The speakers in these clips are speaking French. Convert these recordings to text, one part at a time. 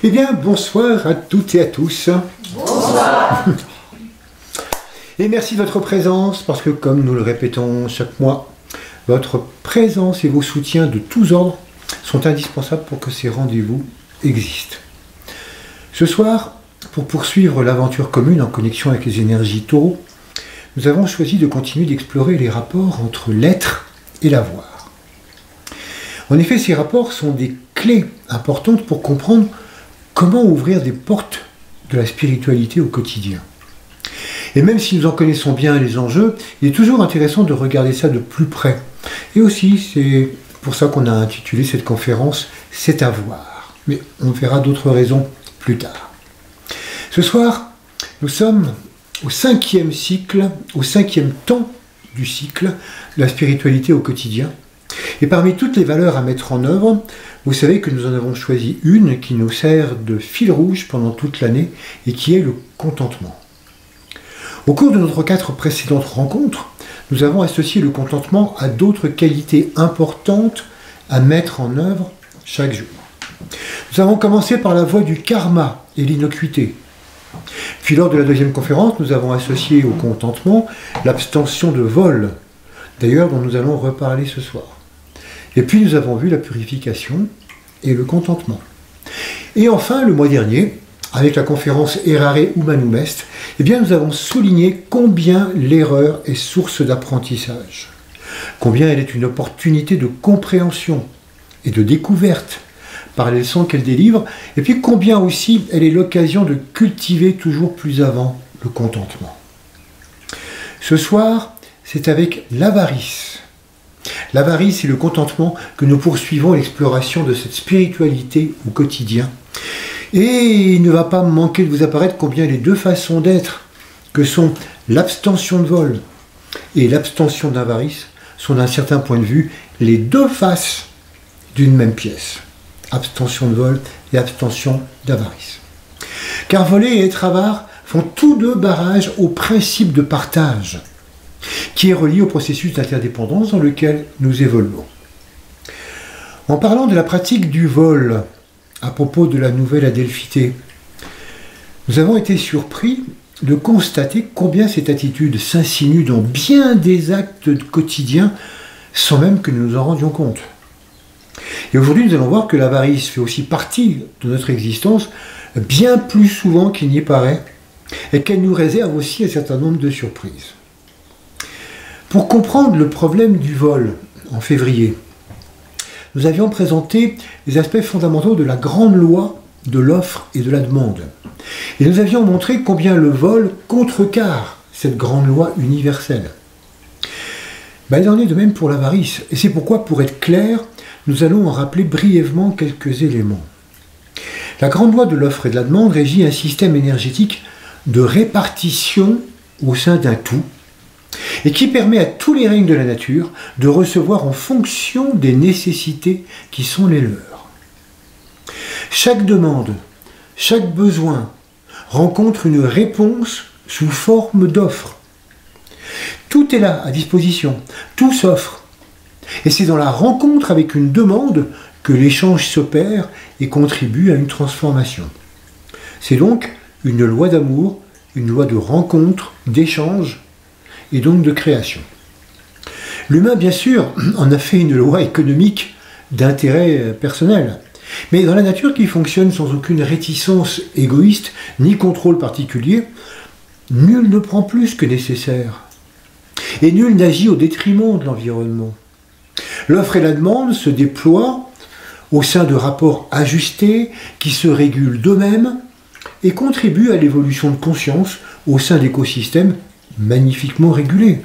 Eh bien, bonsoir à toutes et à tous. Bonsoir. Et merci de votre présence, parce que comme nous le répétons chaque mois, votre présence et vos soutiens de tous ordres sont indispensables pour que ces rendez-vous existent. Ce soir, pour poursuivre l'aventure commune en connexion avec les énergies taureaux, nous avons choisi de continuer d'explorer les rapports entre l'être et l'avoir. En effet, ces rapports sont des clés importantes pour comprendre comment ouvrir des portes de la spiritualité au quotidien. Et même si nous en connaissons bien les enjeux, il est toujours intéressant de regarder ça de plus près. Et aussi, c'est pour ça qu'on a intitulé cette conférence « C'est à voir ». Mais on verra d'autres raisons plus tard. Ce soir, nous sommes au 5e cycle, au 5e temps du cycle de la spiritualité au quotidien. Et parmi toutes les valeurs à mettre en œuvre, vous savez que nous en avons choisi une qui nous sert de fil rouge pendant toute l'année et qui est le contentement. Au cours de notre 4 précédentes rencontres, nous avons associé le contentement à d'autres qualités importantes à mettre en œuvre chaque jour. Nous avons commencé par la voie du karma et l'innocuité. Puis lors de la 2e conférence, nous avons associé au contentement l'abstention de vol, d'ailleurs dont nous allons reparler ce soir. Et puis nous avons vu la purification et le contentement. Et enfin, le mois dernier, avec la conférence Errare Humanum Est, eh bien, nous avons souligné combien l'erreur est source d'apprentissage, combien elle est une opportunité de compréhension et de découverte par les leçons qu'elle délivre, et puis combien aussi elle est l'occasion de cultiver toujours plus avant le contentement. Ce soir, c'est avec l'avarice. L'avarice et le contentement que nous poursuivons l'exploration de cette spiritualité au quotidien. Et il ne va pas me manquer de vous apparaître combien les deux façons d'être, que sont l'abstention de vol et l'abstention d'avarice, sont d'un certain point de vue les deux faces d'une même pièce. Abstention de vol et abstention d'avarice. Car voler et être avare font tous deux barrage au principe de partage, qui est relié au processus d'interdépendance dans lequel nous évoluons. En parlant de la pratique du vol, à propos de la nouvelle Adelphité, nous avons été surpris de constater combien cette attitude s'insinue dans bien des actes quotidiens sans même que nous nous en rendions compte. Et aujourd'hui, nous allons voir que l'avarice fait aussi partie de notre existence bien plus souvent qu'il n'y paraît et qu'elle nous réserve aussi un certain nombre de surprises. Pour comprendre le problème du vol en février, nous avions présenté les aspects fondamentaux de la grande loi de l'offre et de la demande. Et nous avions montré combien le vol contrecarre cette grande loi universelle. Il en est de même pour l'avarice. Et c'est pourquoi, pour être clair, nous allons en rappeler brièvement quelques éléments. La grande loi de l'offre et de la demande régit un système énergétique de répartition au sein d'un tout, et qui permet à tous les règnes de la nature de recevoir en fonction des nécessités qui sont les leurs. Chaque demande, chaque besoin rencontre une réponse sous forme d'offre. Tout est là à disposition, tout s'offre. Et c'est dans la rencontre avec une demande que l'échange s'opère et contribue à une transformation. C'est donc une loi d'amour, une loi de rencontre, d'échange, et donc de création. L'humain, bien sûr, en a fait une loi économique d'intérêt personnel, mais dans la nature qui fonctionne sans aucune réticence égoïste ni contrôle particulier, nul ne prend plus que nécessaire, et nul n'agit au détriment de l'environnement. L'offre et la demande se déploient au sein de rapports ajustés qui se régulent d'eux-mêmes et contribuent à l'évolution de conscience au sein d'écosystèmes magnifiquement régulé.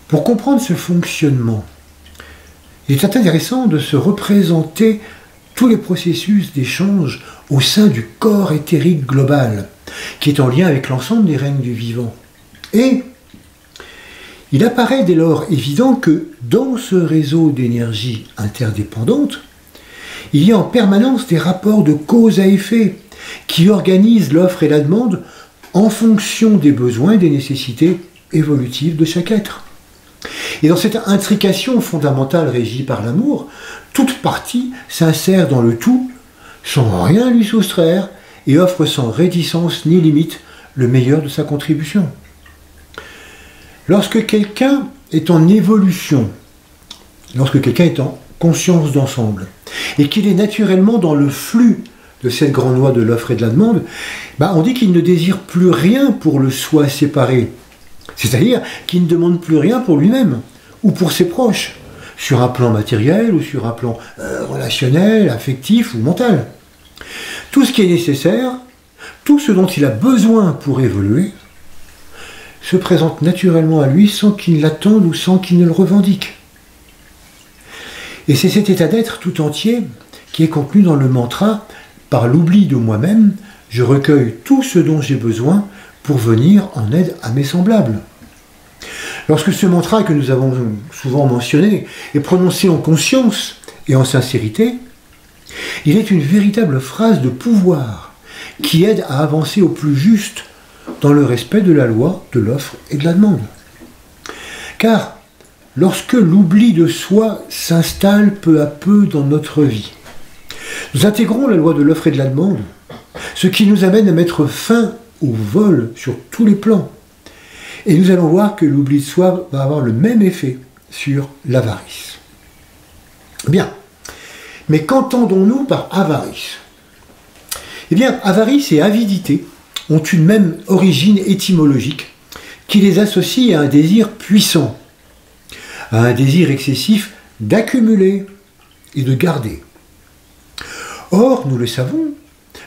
Pour comprendre ce fonctionnement, il est intéressant de se représenter tous les processus d'échange au sein du corps éthérique global, qui est en lien avec l'ensemble des règnes du vivant. Et il apparaît dès lors évident que dans ce réseau d'énergie interdépendante, il y a en permanence des rapports de cause à effet qui organisent l'offre et la demande en fonction des besoins et des nécessités évolutives de chaque être. Et dans cette intrication fondamentale régie par l'amour, toute partie s'insère dans le tout sans rien lui soustraire, et offre sans réticence ni limite le meilleur de sa contribution. Lorsque quelqu'un est en évolution, lorsque quelqu'un est en conscience d'ensemble, et qu'il est naturellement dans le flux de cette grande loi de l'offre et de la demande, on dit qu'il ne désire plus rien pour le soi séparé. C'est-à-dire qu'il ne demande plus rien pour lui-même ou pour ses proches, sur un plan matériel ou sur un plan relationnel, affectif ou mental. Tout ce qui est nécessaire, tout ce dont il a besoin pour évoluer, se présente naturellement à lui sans qu'il l'attende ou sans qu'il ne le revendique. Et c'est cet état d'être tout entier qui est contenu dans le mantra « Par l'oubli de moi-même, je recueille tout ce dont j'ai besoin pour venir en aide à mes semblables ». Lorsque ce mantra que nous avons souvent mentionné est prononcé en conscience et en sincérité, il est une véritable phrase de pouvoir qui aide à avancer au plus juste dans le respect de la loi de l'offre et de la demande. Car lorsque l'oubli de soi s'installe peu à peu dans notre vie, nous intégrons la loi de l'offre et de la demande, ce qui nous amène à mettre fin au vol sur tous les plans. Et nous allons voir que l'oubli de soi va avoir le même effet sur l'avarice. Bien, mais qu'entendons-nous par avarice? Eh bien, avarice et avidité ont une même origine étymologique qui les associe à un désir puissant, à un désir excessif d'accumuler et de garder. Or, nous le savons,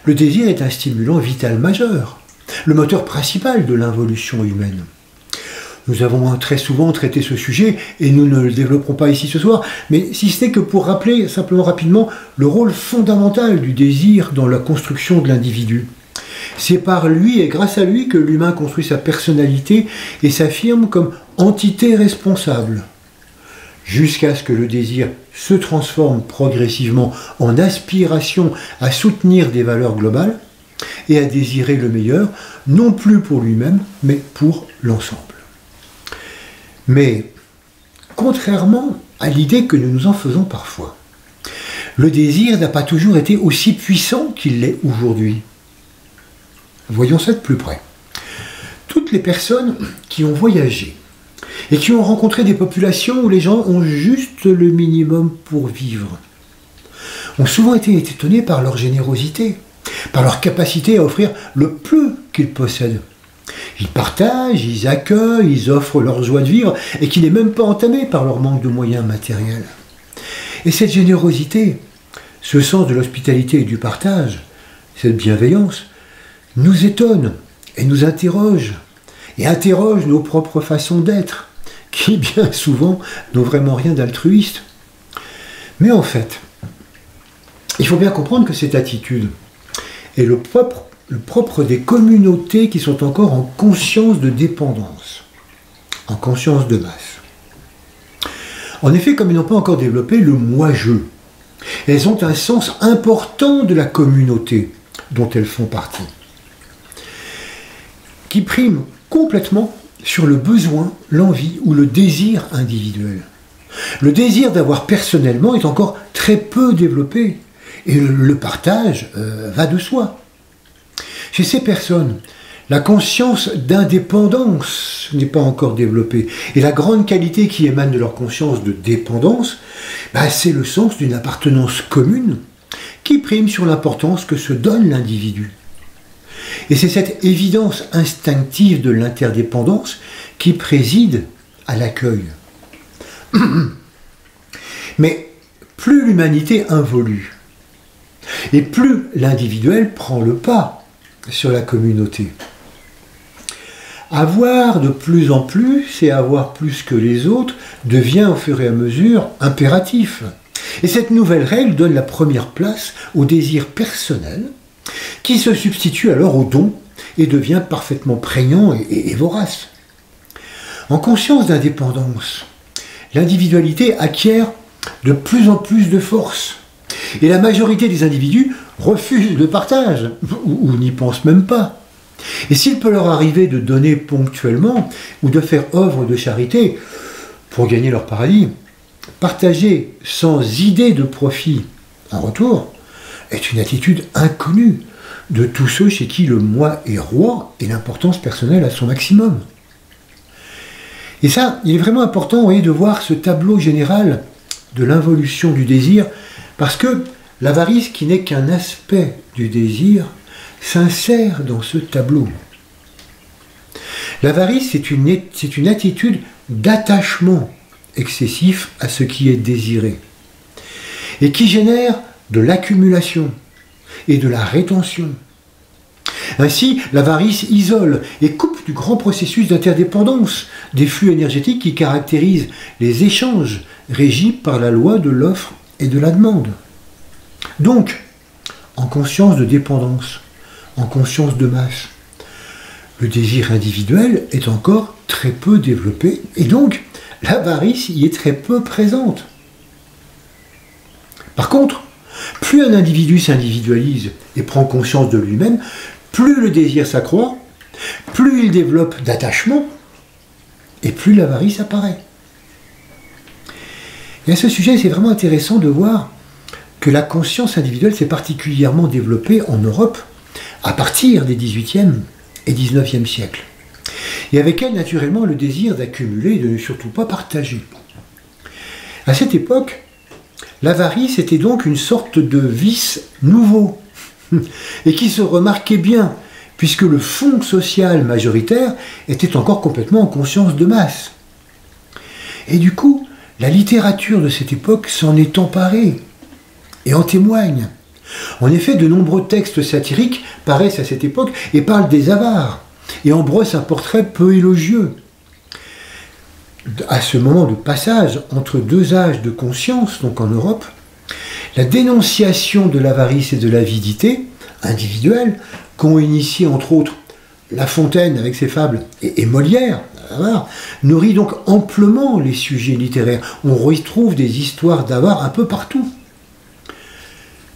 le désir est un stimulant vital majeur, le moteur principal de l'involution humaine. Nous avons très souvent traité ce sujet et nous ne le développerons pas ici ce soir, mais si ce n'est que pour rappeler simplement rapidement le rôle fondamental du désir dans la construction de l'individu. C'est par lui et grâce à lui que l'humain construit sa personnalité et s'affirme comme entité responsable, jusqu'à ce que le désir se transforme progressivement en aspiration à soutenir des valeurs globales et à désirer le meilleur, non plus pour lui-même, mais pour l'ensemble. Mais, contrairement à l'idée que nous nous en faisons parfois, le désir n'a pas toujours été aussi puissant qu'il l'est aujourd'hui. Voyons ça de plus près. Toutes les personnes qui ont voyagé et qui ont rencontré des populations où les gens ont juste le minimum pour vivre ont souvent été étonnées par leur générosité, par leur capacité à offrir le peu qu'ils possèdent. Ils partagent, ils accueillent, ils offrent leur joie de vivre et qui n'est même pas entamée par leur manque de moyens matériels. Et cette générosité, ce sens de l'hospitalité et du partage, cette bienveillance, nous étonne et nous interroge, et interroge nos propres façons d'être, qui bien souvent n'ont vraiment rien d'altruiste. Mais en fait, il faut bien comprendre que cette attitude est le propre des communautés qui sont encore en conscience de dépendance, en conscience de masse. En effet, comme ils n'ont pas encore développé le moi-je, elles ont un sens important de la communauté dont elles font partie, qui prime complètement sur le besoin, l'envie ou le désir individuel. Le désir d'avoir personnellement est encore très peu développé, et le partage va de soi. Chez ces personnes, la conscience d'indépendance n'est pas encore développée. Et la grande qualité qui émane de leur conscience de dépendance, c'est le sens d'une appartenance commune qui prime sur l'importance que se donne l'individu. Et c'est cette évidence instinctive de l'interdépendance qui préside à l'accueil. Mais plus l'humanité involue, et plus l'individuel prend le pas sur la communauté. Avoir de plus en plus et avoir plus que les autres devient au fur et à mesure impératif. Et cette nouvelle règle donne la première place au désir personnel qui se substitue alors au don et devient parfaitement prégnant et vorace. En conscience d'indépendance, l'individualité acquiert de plus en plus de force. Et la majorité des individus refusent le partage, ou n'y pensent même pas. Et s'il peut leur arriver de donner ponctuellement, ou de faire œuvre de charité pour gagner leur paradis, partager sans idée de profit en retour est une attitude inconnue de tous ceux chez qui le moi est roi et l'importance personnelle à son maximum. Et ça, il est vraiment important, vous voyez, de voir ce tableau général de l'involution du désir, parce que l'avarice, qui n'est qu'un aspect du désir, s'insère dans ce tableau. L'avarice, c'est une attitude d'attachement excessif à ce qui est désiré, et qui génère de l'accumulation et de la rétention. Ainsi, l'avarice isole et coupe du grand processus d'interdépendance des flux énergétiques qui caractérisent les échanges régis par la loi de l'offre et de la demande. Donc, en conscience de dépendance, en conscience de masse, le désir individuel est encore très peu développé et donc l'avarice y est très peu présente. Par contre, plus un individu s'individualise et prend conscience de lui-même, plus le désir s'accroît, plus il développe d'attachement, et plus l'avarice apparaît. Et à ce sujet, c'est vraiment intéressant de voir que la conscience individuelle s'est particulièrement développée en Europe à partir des XVIIIe et XIXe siècles. Et avec elle, naturellement, le désir d'accumuler et de ne surtout pas partager. À cette époque, l'avarice était donc une sorte de vice nouveau, et qui se remarquait bien, puisque le fond social majoritaire était encore complètement en conscience de masse. Et du coup, la littérature de cette époque s'en est emparée, et en témoigne. En effet, de nombreux textes satiriques paraissent à cette époque et parlent des avares, et en brossent un portrait peu élogieux. À ce moment de passage entre deux âges de conscience, donc en Europe, la dénonciation de l'avarice et de l'avidité individuelle, qu'ont initié entre autres La Fontaine avec ses fables et Molière, nourrit donc amplement les sujets littéraires. On retrouve des histoires d'avares un peu partout.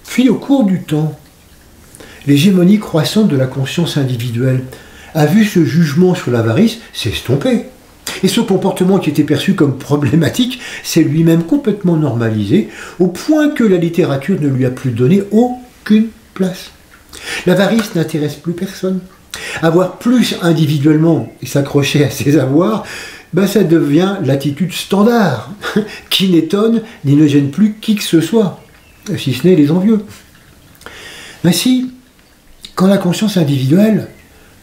Puis au cours du temps, l'hégémonie croissante de la conscience individuelle a vu ce jugement sur l'avarice s'estomper. Et ce comportement qui était perçu comme problématique s'est lui-même complètement normalisé, au point que la littérature ne lui a plus donné aucune place. L'avarice n'intéresse plus personne. Avoir plus individuellement et s'accrocher à ses avoirs, ça devient l'attitude standard, qui n'étonne ni ne gêne plus qui que ce soit, si ce n'est les envieux. Ainsi, quand la conscience individuelle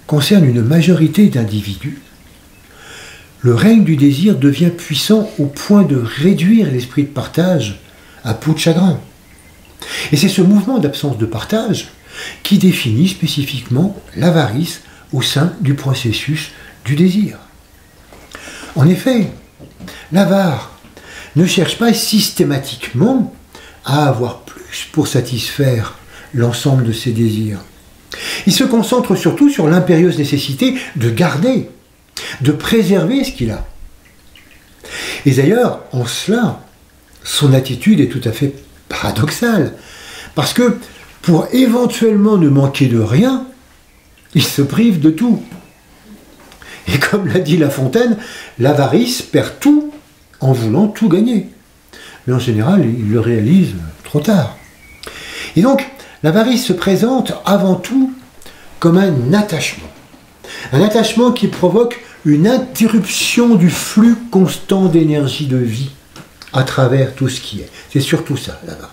concerne une majorité d'individus, le règne du désir devient puissant au point de réduire l'esprit de partage à peau de chagrin. Et c'est ce mouvement d'absence de partage qui définit spécifiquement l'avarice au sein du processus du désir. En effet, l'avare ne cherche pas systématiquement à avoir plus pour satisfaire l'ensemble de ses désirs. Il se concentre surtout sur l'impérieuse nécessité de garder, de préserver ce qu'il a. Et d'ailleurs, en cela, son attitude est tout à fait paradoxale, parce que pour éventuellement ne manquer de rien, il se prive de tout. Et comme l'a dit La Fontaine, l'avarice perd tout en voulant tout gagner. Mais en général, il le réalise trop tard. Et donc, l'avarice se présente avant tout comme un attachement. Un attachement qui provoque une interruption du flux constant d'énergie de vie à travers tout ce qui est. C'est surtout ça, l'avarice.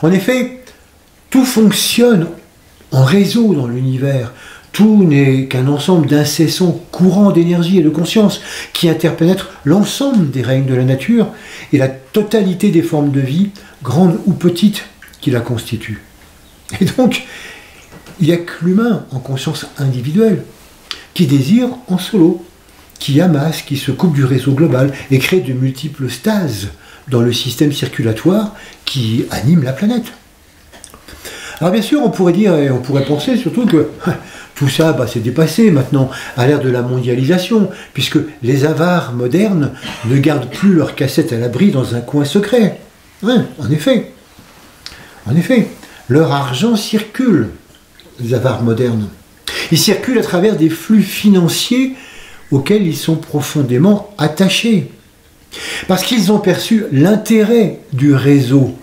En effet, tout fonctionne en réseau dans l'univers. Tout n'est qu'un ensemble d'incessants courants d'énergie et de conscience qui interpénètrent l'ensemble des règnes de la nature et la totalité des formes de vie, grandes ou petites, qui la constituent. Et donc, il n'y a que l'humain en conscience individuelle qui désire en solo, qui amasse, qui se coupe du réseau global et crée de multiples stases dans le système circulatoire qui anime la planète. Alors bien sûr, on pourrait dire, et on pourrait penser surtout que tout ça, c'est dépassé maintenant à l'ère de la mondialisation, puisque les avares modernes ne gardent plus leurs cassettes à l'abri dans un coin secret. Ouais, en effet, leur argent circule, les avares modernes. Ils circulent à travers des flux financiers auxquels ils sont profondément attachés. Parce qu'ils ont perçu l'intérêt du réseau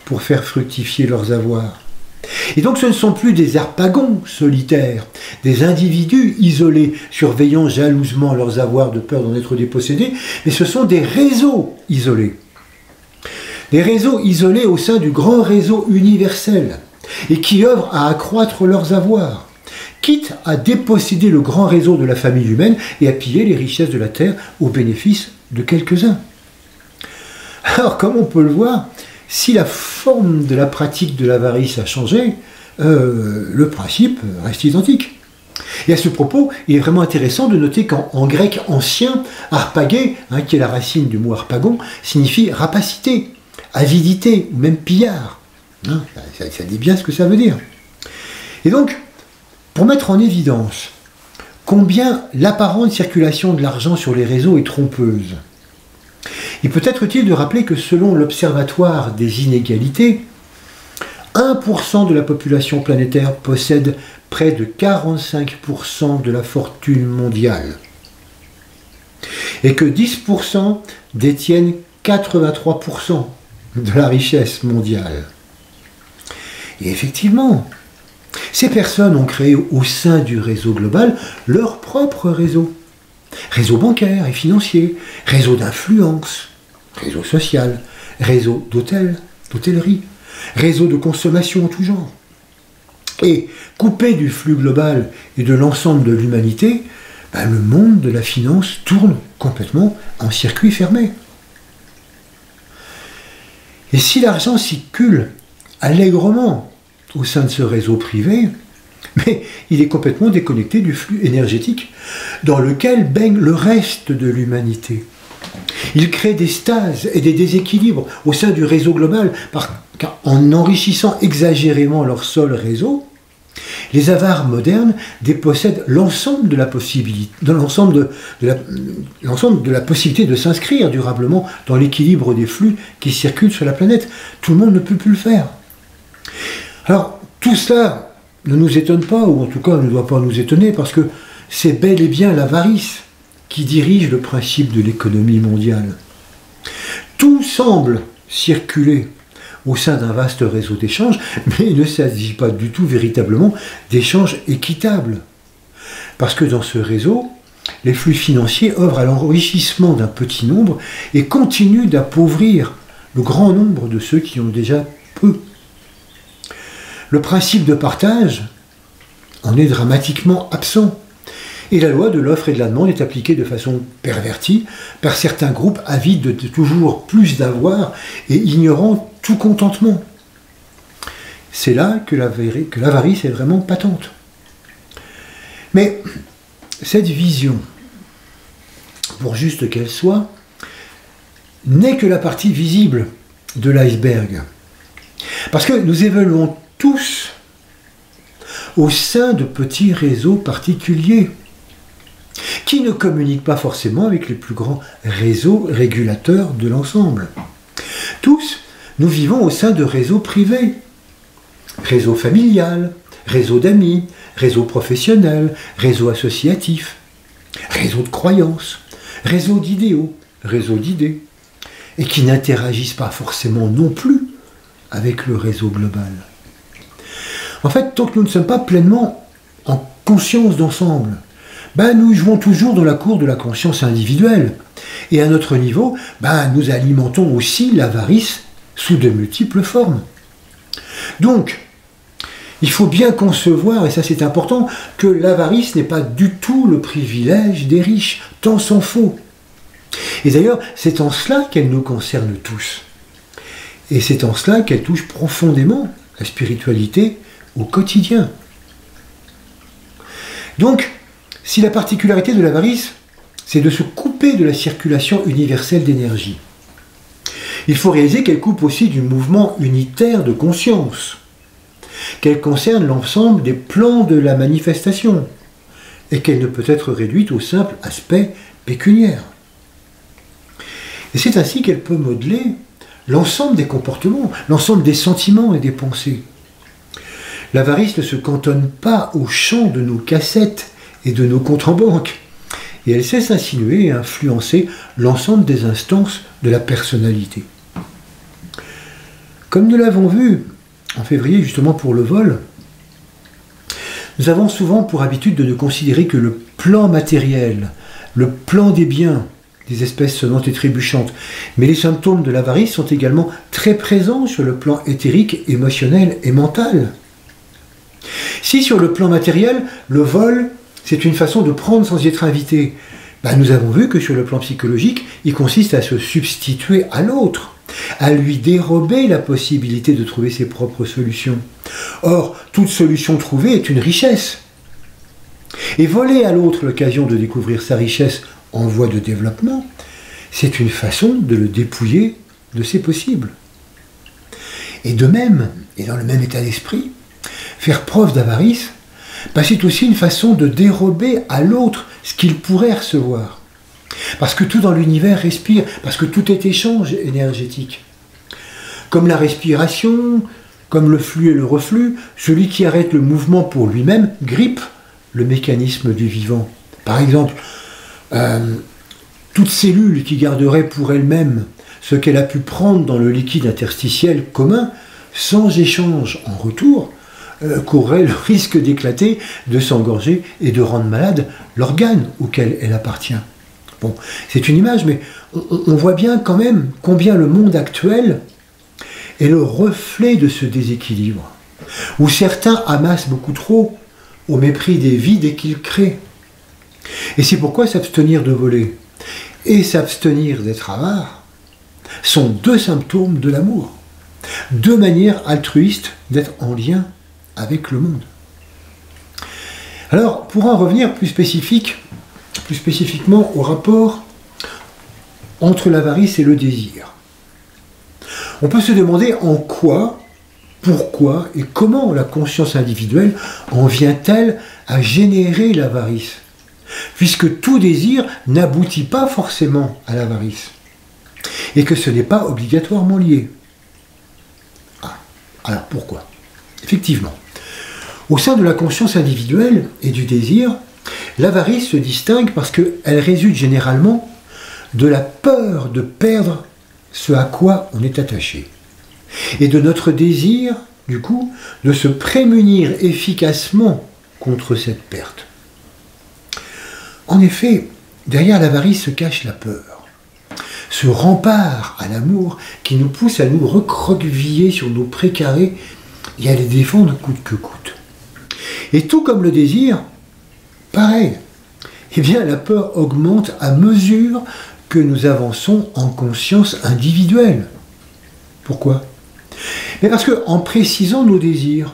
pour faire fructifier leurs avoirs. Et donc ce ne sont plus des harpagons solitaires, des individus isolés, surveillant jalousement leurs avoirs de peur d'en être dépossédés, mais ce sont des réseaux isolés. Des réseaux isolés au sein du grand réseau universel, et qui œuvrent à accroître leurs avoirs, quitte à déposséder le grand réseau de la famille humaine et à piller les richesses de la terre au bénéfice de quelques-uns. Alors, comme on peut le voir, si la forme de la pratique de l'avarice a changé, le principe reste identique. Et à ce propos, il est vraiment intéressant de noter qu'en grec ancien, harpagé, qui est la racine du mot harpagon, signifie rapacité, avidité ou même pillard. Ça dit bien ce que ça veut dire. Et donc, pour mettre en évidence combien l'apparente circulation de l'argent sur les réseaux est trompeuse, il peut être utile de rappeler que selon l'Observatoire des inégalités, 1% de la population planétaire possède près de 45% de la fortune mondiale et que 10% détiennent 83% de la richesse mondiale. Et effectivement, ces personnes ont créé au sein du réseau global leur propre réseau. Réseau bancaire et financier, réseau d'influence, réseau social, réseau d'hôtellerie, réseau de consommation en tout genre. Et coupé du flux global et de l'ensemble de l'humanité, le monde de la finance tourne complètement en circuit fermé. Et si l'argent circule allègrement au sein de ce réseau privé, mais il est complètement déconnecté du flux énergétique dans lequel baigne le reste de l'humanité. Il crée des stases et des déséquilibres au sein du réseau global en enrichissant exagérément leur seul réseau. Les avares modernes dépossèdent l'ensemble de la possibilité, l'ensemble de la possibilité de s'inscrire durablement dans l'équilibre des flux qui circulent sur la planète. Tout le monde ne peut plus le faire. Alors, tout cela ne nous étonne pas, ou en tout cas ne doit pas nous étonner, parce que c'est bel et bien l'avarice qui dirige le principe de l'économie mondiale. Tout semble circuler au sein d'un vaste réseau d'échanges, mais il ne s'agit pas du tout véritablement d'échanges équitables. Parce que dans ce réseau, les flux financiers œuvrent à l'enrichissement d'un petit nombre et continuent d'appauvrir le grand nombre de ceux qui ont déjà peu. Le principe de partage en est dramatiquement absent. Et la loi de l'offre et de la demande est appliquée de façon pervertie par certains groupes avides de toujours plus d'avoir et ignorant tout contentement. C'est là que l'avarice est vraiment patente. Mais cette vision, pour juste qu'elle soit, n'est que la partie visible de l'iceberg. Parce que nous évoluons tous au sein de petits réseaux particuliers qui ne communiquent pas forcément avec les plus grands réseaux régulateurs de l'ensemble. Tous, nous vivons au sein de réseaux privés, réseau familial, réseau d'amis, réseau professionnel, réseau associatif, réseau de croyances, réseau d'idéaux, réseau d'idées, et qui n'interagissent pas forcément non plus avec le réseau global. En fait, tant que nous ne sommes pas pleinement en conscience d'ensemble, nous jouons toujours dans la cour de la conscience individuelle. Et à notre niveau, nous alimentons aussi l'avarice sous de multiples formes. Donc, il faut bien concevoir, et ça c'est important, que l'avarice n'est pas du tout le privilège des riches, tant s'en faut. Et d'ailleurs, c'est en cela qu'elle nous concerne tous. Et c'est en cela qu'elle touche profondément la spiritualité au quotidien. Donc, si la particularité de l'avarice, c'est de se couper de la circulation universelle d'énergie, il faut réaliser qu'elle coupe aussi du mouvement unitaire de conscience, qu'elle concerne l'ensemble des plans de la manifestation, et qu'elle ne peut être réduite au simple aspect pécuniaire. Et c'est ainsi qu'elle peut modeler l'ensemble des comportements, l'ensemble des sentiments et des pensées. L'avarice ne se cantonne pas au champ de nos cassettes et de nos comptes en banque, et elle sait s'insinuer et influencer l'ensemble des instances de la personnalité. Comme nous l'avons vu en février justement pour le vol, nous avons souvent pour habitude de ne considérer que le plan matériel, le plan des biens, des espèces sonnantes et trébuchantes. Mais les symptômes de l'avarice sont également très présents sur le plan éthérique, émotionnel et mental. Si sur le plan matériel, le vol, c'est une façon de prendre sans y être invité, nous avons vu que sur le plan psychologique, il consiste à se substituer à l'autre, à lui dérober la possibilité de trouver ses propres solutions. Or, toute solution trouvée est une richesse. Et voler à l'autre l'occasion de découvrir sa richesse en voie de développement, c'est une façon de le dépouiller de ses possibles. Et de même, et dans le même état d'esprit, faire preuve d'avarice, c'est aussi une façon de dérober à l'autre ce qu'il pourrait recevoir. Parce que tout dans l'univers respire, parce que tout est échange énergétique. Comme la respiration, comme le flux et le reflux, celui qui arrête le mouvement pour lui-même grippe le mécanisme du vivant. Par exemple, toute cellule qui garderait pour elle-même ce qu'elle a pu prendre dans le liquide interstitiel commun, sans échange en retour, courrait le risque d'éclater, de s'engorger et de rendre malade l'organe auquel elle appartient. Bon, c'est une image, mais on voit bien quand même combien le monde actuel est le reflet de ce déséquilibre, où certains amassent beaucoup trop au mépris des vides qu'ils créent. Et c'est pourquoi s'abstenir de voler et s'abstenir d'être avare sont deux symptômes de l'amour, deux manières altruistes d'être en lien avec le monde. Alors, pour en revenir plus spécifiquement au rapport entre l'avarice et le désir, on peut se demander en quoi, pourquoi et comment la conscience individuelle en vient-elle à générer l'avarice, puisque tout désir n'aboutit pas forcément à l'avarice, et que ce n'est pas obligatoirement lié. Alors pourquoi? Effectivement, au sein de la conscience individuelle et du désir, l'avarice se distingue parce qu'elle résulte généralement de la peur de perdre ce à quoi on est attaché, et de notre désir, du coup, de se prémunir efficacement contre cette perte. En effet, derrière l'avarice se cache la peur, ce rempart à l'amour qui nous pousse à nous recroqueviller sur nos précarés et à les défendre coûte que coûte. Et tout comme le désir, pareil, eh bien la peur augmente à mesure que nous avançons en conscience individuelle. Pourquoi? Mais parce qu'en précisant nos désirs,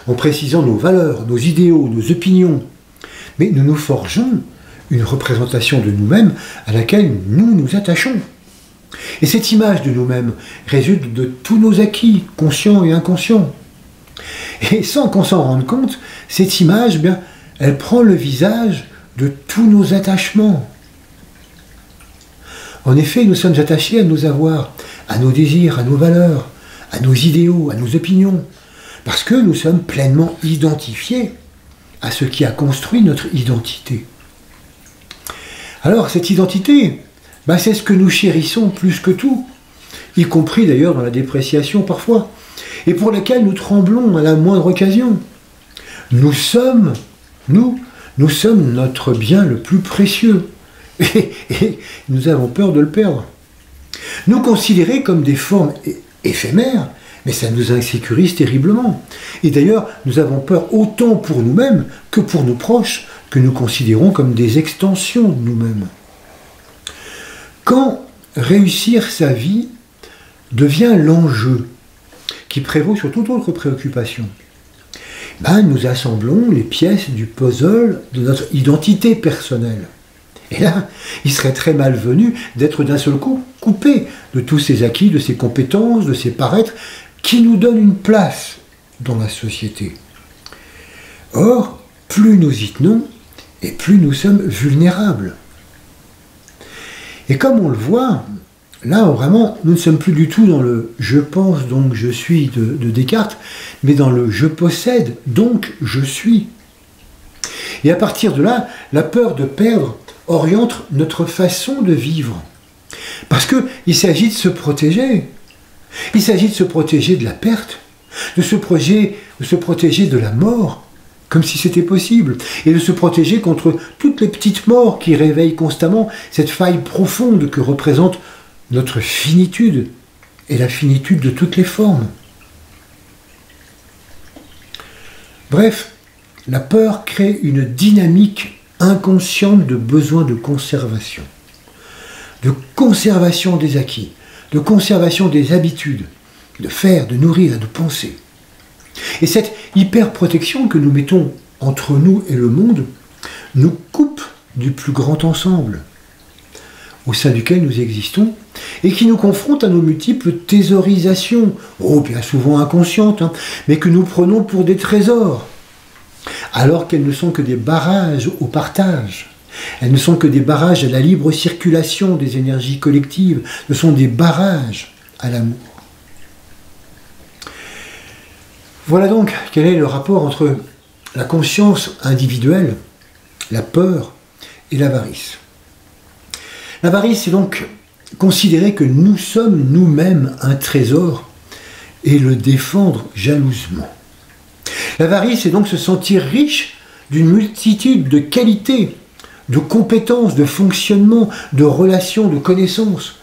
en précisant nos valeurs, nos idéaux, nos opinions, mais nous nous forgeons une représentation de nous-mêmes à laquelle nous nous attachons. Et cette image de nous-mêmes résulte de tous nos acquis, conscients et inconscients. Et sans qu'on s'en rende compte, cette image, elle prend le visage de tous nos attachements. En effet, nous sommes attachés à nos avoirs, à nos désirs, à nos valeurs, à nos idéaux, à nos opinions, parce que nous sommes pleinement identifiés à ce qui a construit notre identité. Alors, cette identité, c'est ce que nous chérissons plus que tout, y compris d'ailleurs dans la dépréciation parfois, et pour laquelle nous tremblons à la moindre occasion. Nous sommes notre bien le plus précieux, et nous avons peur de le perdre. Nous considérer comme des formes éphémères, mais ça nous insécurise terriblement. Et d'ailleurs, nous avons peur autant pour nous-mêmes que pour nos proches, que nous considérons comme des extensions de nous-mêmes. Quand réussir sa vie devient l'enjeu qui prévaut sur toute autre préoccupation, nous assemblons les pièces du puzzle de notre identité personnelle. Et là, il serait très malvenu d'être d'un seul coup coupé de tous ces acquis, de ces compétences, de ces paraîtres qui nous donnent une place dans la société. Or, plus nous y tenons, et plus nous sommes vulnérables. Et comme on le voit, là vraiment, nous ne sommes plus du tout dans le « je pense donc je suis » de Descartes, mais dans le « je possède donc je suis ». Et à partir de là, la peur de perdre oriente notre façon de vivre. Parce qu'il s'agit de se protéger. Il s'agit de se protéger de la perte, de se protéger de la mort, comme si c'était possible, et de se protéger contre toutes les petites morts qui réveillent constamment cette faille profonde que représente notre finitude et la finitude de toutes les formes. Bref, la peur crée une dynamique inconsciente de besoin de conservation des acquis, de conservation des habitudes, de faire, de nourrir, de penser. Et cette hyper-protection que nous mettons entre nous et le monde nous coupe du plus grand ensemble au sein duquel nous existons et qui nous confronte à nos multiples thésaurisations, bien souvent inconscientes, mais que nous prenons pour des trésors, alors qu'elles ne sont que des barrages au partage. Elles ne sont que des barrages à la libre circulation des énergies collectives, ce sont des barrages à l'amour. Voilà donc quel est le rapport entre la conscience individuelle, la peur et l'avarice. L'avarice, c'est donc considérer que nous sommes nous-mêmes un trésor et le défendre jalousement. L'avarice, c'est donc se sentir riche d'une multitude de qualités, de compétences, de fonctionnements, de relations, de connaissances,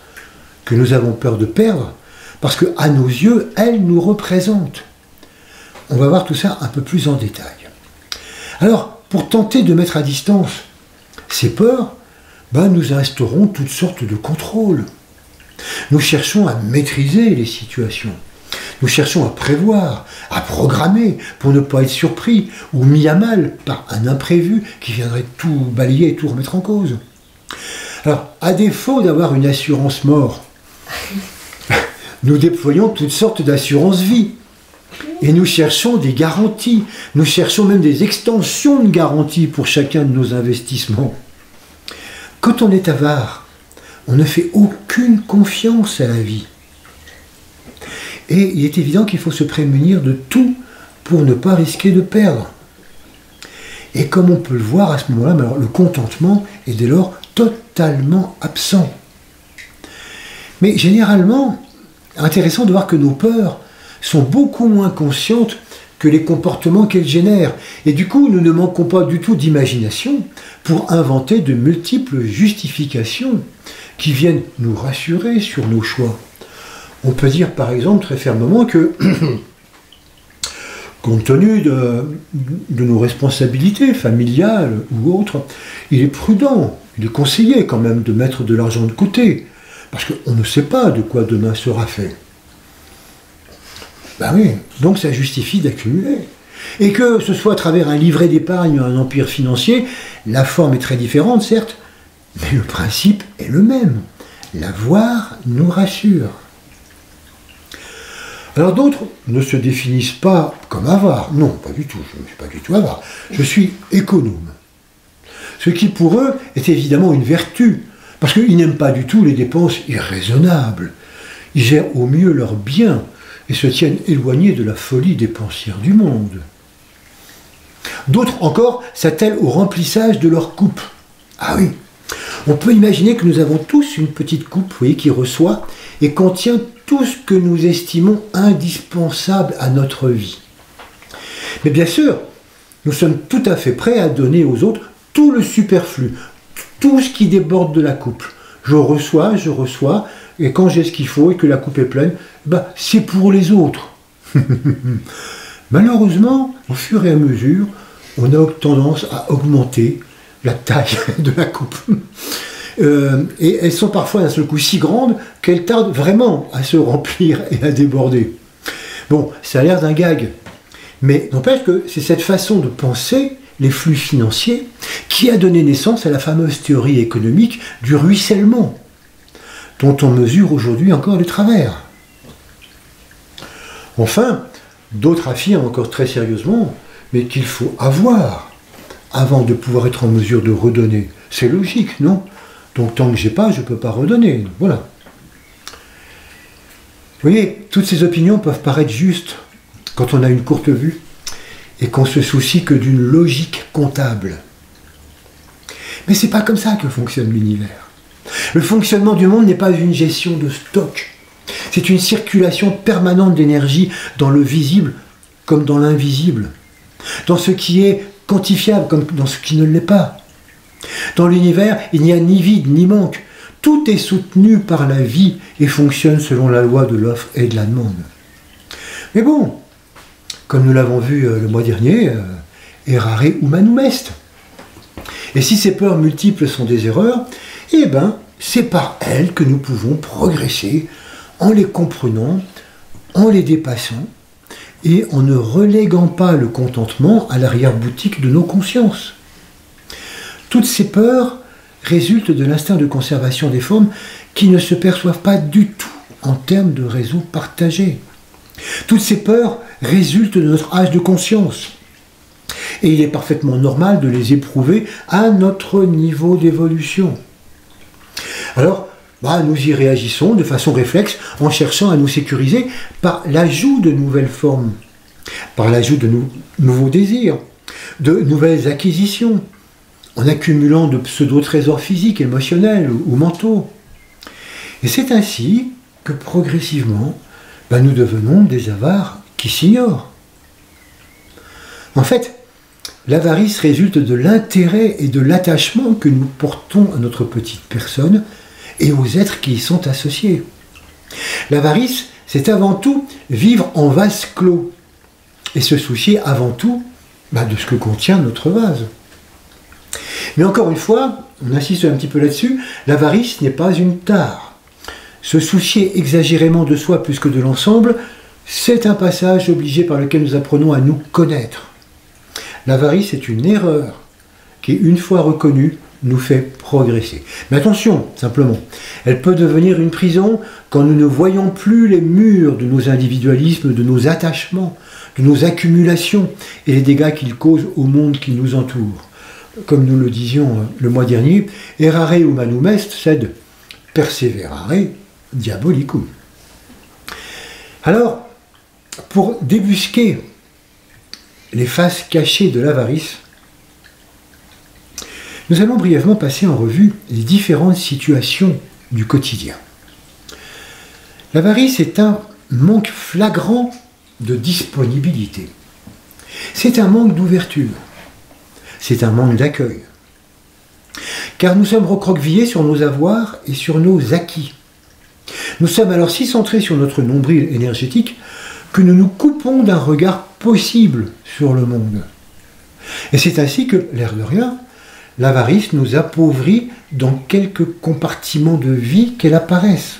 que nous avons peur de perdre, parce qu'à nos yeux, elles nous représentent. On va voir tout ça un peu plus en détail. Alors, pour tenter de mettre à distance ces peurs, nous instaurons toutes sortes de contrôles. Nous cherchons à maîtriser les situations. Nous cherchons à prévoir, à programmer pour ne pas être surpris ou mis à mal par un imprévu qui viendrait tout balayer et tout remettre en cause. Alors, à défaut d'avoir une assurance mort, nous déployons toutes sortes d'assurances vie. Et nous cherchons des garanties. Nous cherchons même des extensions de garanties pour chacun de nos investissements. Quand on est avare, on ne fait aucune confiance à la vie. Et il est évident qu'il faut se prémunir de tout pour ne pas risquer de perdre. Et comme on peut le voir à ce moment-là, alors le contentement est dès lors totalement absent. Mais généralement, intéressant de voir que nos peurs sont beaucoup moins conscientes que les comportements qu'elles génèrent. Et du coup, nous ne manquons pas du tout d'imagination pour inventer de multiples justifications qui viennent nous rassurer sur nos choix. On peut dire par exemple très fermement que, compte tenu de nos responsabilités familiales ou autres, il est prudent, il est conseillé quand même de mettre de l'argent de côté, parce qu'on ne sait pas de quoi demain sera fait. Oui, donc ça justifie d'accumuler. Et que ce soit à travers un livret d'épargne ou un empire financier, la forme est très différente, certes, mais le principe est le même. L'avoir nous rassure. Alors d'autres ne se définissent pas comme avares. Non, pas du tout, je ne suis pas du tout avare. Je suis économe. Ce qui pour eux est évidemment une vertu, parce qu'ils n'aiment pas du tout les dépenses irraisonnables. Ils gèrent au mieux leurs biens et se tiennent éloignés de la folie dépensière du monde. D'autres encore s'attellent au remplissage de leur coupe. Ah oui, on peut imaginer que nous avons tous une petite coupe, vous voyez, qui reçoit et contient tout ce que nous estimons indispensable à notre vie. Mais bien sûr, nous sommes tout à fait prêts à donner aux autres tout le superflu, tout ce qui déborde de la coupe. Je reçois, et quand j'ai ce qu'il faut et que la coupe est pleine, c'est pour les autres. Malheureusement, au fur et à mesure, on a tendance à augmenter la taille de la coupe. Et elles sont parfois d'un seul coup si grandes qu'elles tardent vraiment à se remplir et à déborder. Bon, ça a l'air d'un gag, mais n'empêche que c'est cette façon de penser les flux financiers qui a donné naissance à la fameuse théorie économique du ruissellement, dont on mesure aujourd'hui encore les travers. Enfin, d'autres affirment encore très sérieusement, mais qu'il faut avoir avant de pouvoir être en mesure de redonner. C'est logique, non? Donc tant que j'ai pas, je ne peux pas redonner. Voilà. Vous voyez, toutes ces opinions peuvent paraître justes quand on a une courte vue et qu'on se soucie que d'une logique comptable. Mais c'est pas comme ça que fonctionne l'univers. Le fonctionnement du monde n'est pas une gestion de stock. C'est une circulation permanente d'énergie dans le visible comme dans l'invisible, dans ce qui est quantifiable comme dans ce qui ne l'est pas. Dans l'univers, il n'y a ni vide ni manque. Tout est soutenu par la vie et fonctionne selon la loi de l'offre et de la demande. Mais bon, comme nous l'avons vu le mois dernier, errare humanum est. Et si ces peurs multiples sont des erreurs, eh bien, c'est par elles que nous pouvons progresser en les comprenant, en les dépassant et en ne reléguant pas le contentement à l'arrière-boutique de nos consciences. Toutes ces peurs résultent de l'instinct de conservation des formes qui ne se perçoivent pas du tout en termes de réseau partagé. Toutes ces peurs résultent de notre âge de conscience. Et il est parfaitement normal de les éprouver à notre niveau d'évolution. Alors, nous y réagissons de façon réflexe en cherchant à nous sécuriser par l'ajout de nouvelles formes, par l'ajout de nouveaux désirs, de nouvelles acquisitions, en accumulant de pseudo-trésors physiques, émotionnels ou mentaux. Et c'est ainsi que progressivement, nous devenons des avares qui s'ignorent. En fait, l'avarice résulte de l'intérêt et de l'attachement que nous portons à notre petite personne et aux êtres qui y sont associés. L'avarice, c'est avant tout vivre en vase clos et se soucier avant tout de ce que contient notre vase. Mais encore une fois, on insiste un petit peu là-dessus, l'avarice n'est pas une tare. Se soucier exagérément de soi plus que de l'ensemble, c'est un passage obligé par lequel nous apprenons à nous connaître. L'avarice est une erreur qui, une fois reconnue, nous fait progresser. Mais attention, simplement, elle peut devenir une prison quand nous ne voyons plus les murs de nos individualismes, de nos attachements, de nos accumulations et les dégâts qu'ils causent au monde qui nous entoure. Comme nous le disions le mois dernier, errare humanum est, sed perseverare diabolicum. Alors, pour débusquer les faces cachées de l'avarice, nous allons brièvement passer en revue les différentes situations du quotidien. L'avarice est un manque flagrant de disponibilité. C'est un manque d'ouverture. C'est un manque d'accueil. Car nous sommes recroquevillés sur nos avoirs et sur nos acquis. Nous sommes alors si centrés sur notre nombril énergétique que nous nous coupons d'un regard possible sur le monde. Et c'est ainsi que, l'air de rien, l'avarice nous appauvrit dans quelques compartiments de vie qu'elle apparaisse.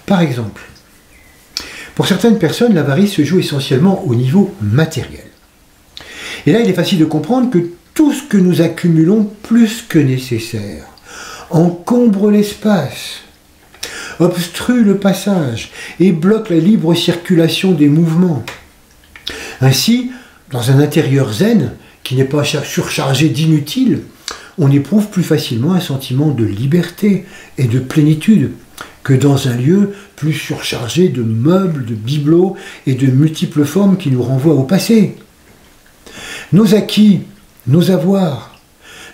Par exemple, pour certaines personnes, l'avarice se joue essentiellement au niveau matériel. Et là, il est facile de comprendre que tout ce que nous accumulons plus que nécessaire encombre l'espace, obstrue le passage et bloque la libre circulation des mouvements. Ainsi, dans un intérieur zen, qui n'est pas surchargé d'inutiles, on éprouve plus facilement un sentiment de liberté et de plénitude que dans un lieu plus surchargé de meubles, de bibelots et de multiples formes qui nous renvoient au passé. Nos acquis, nos avoirs,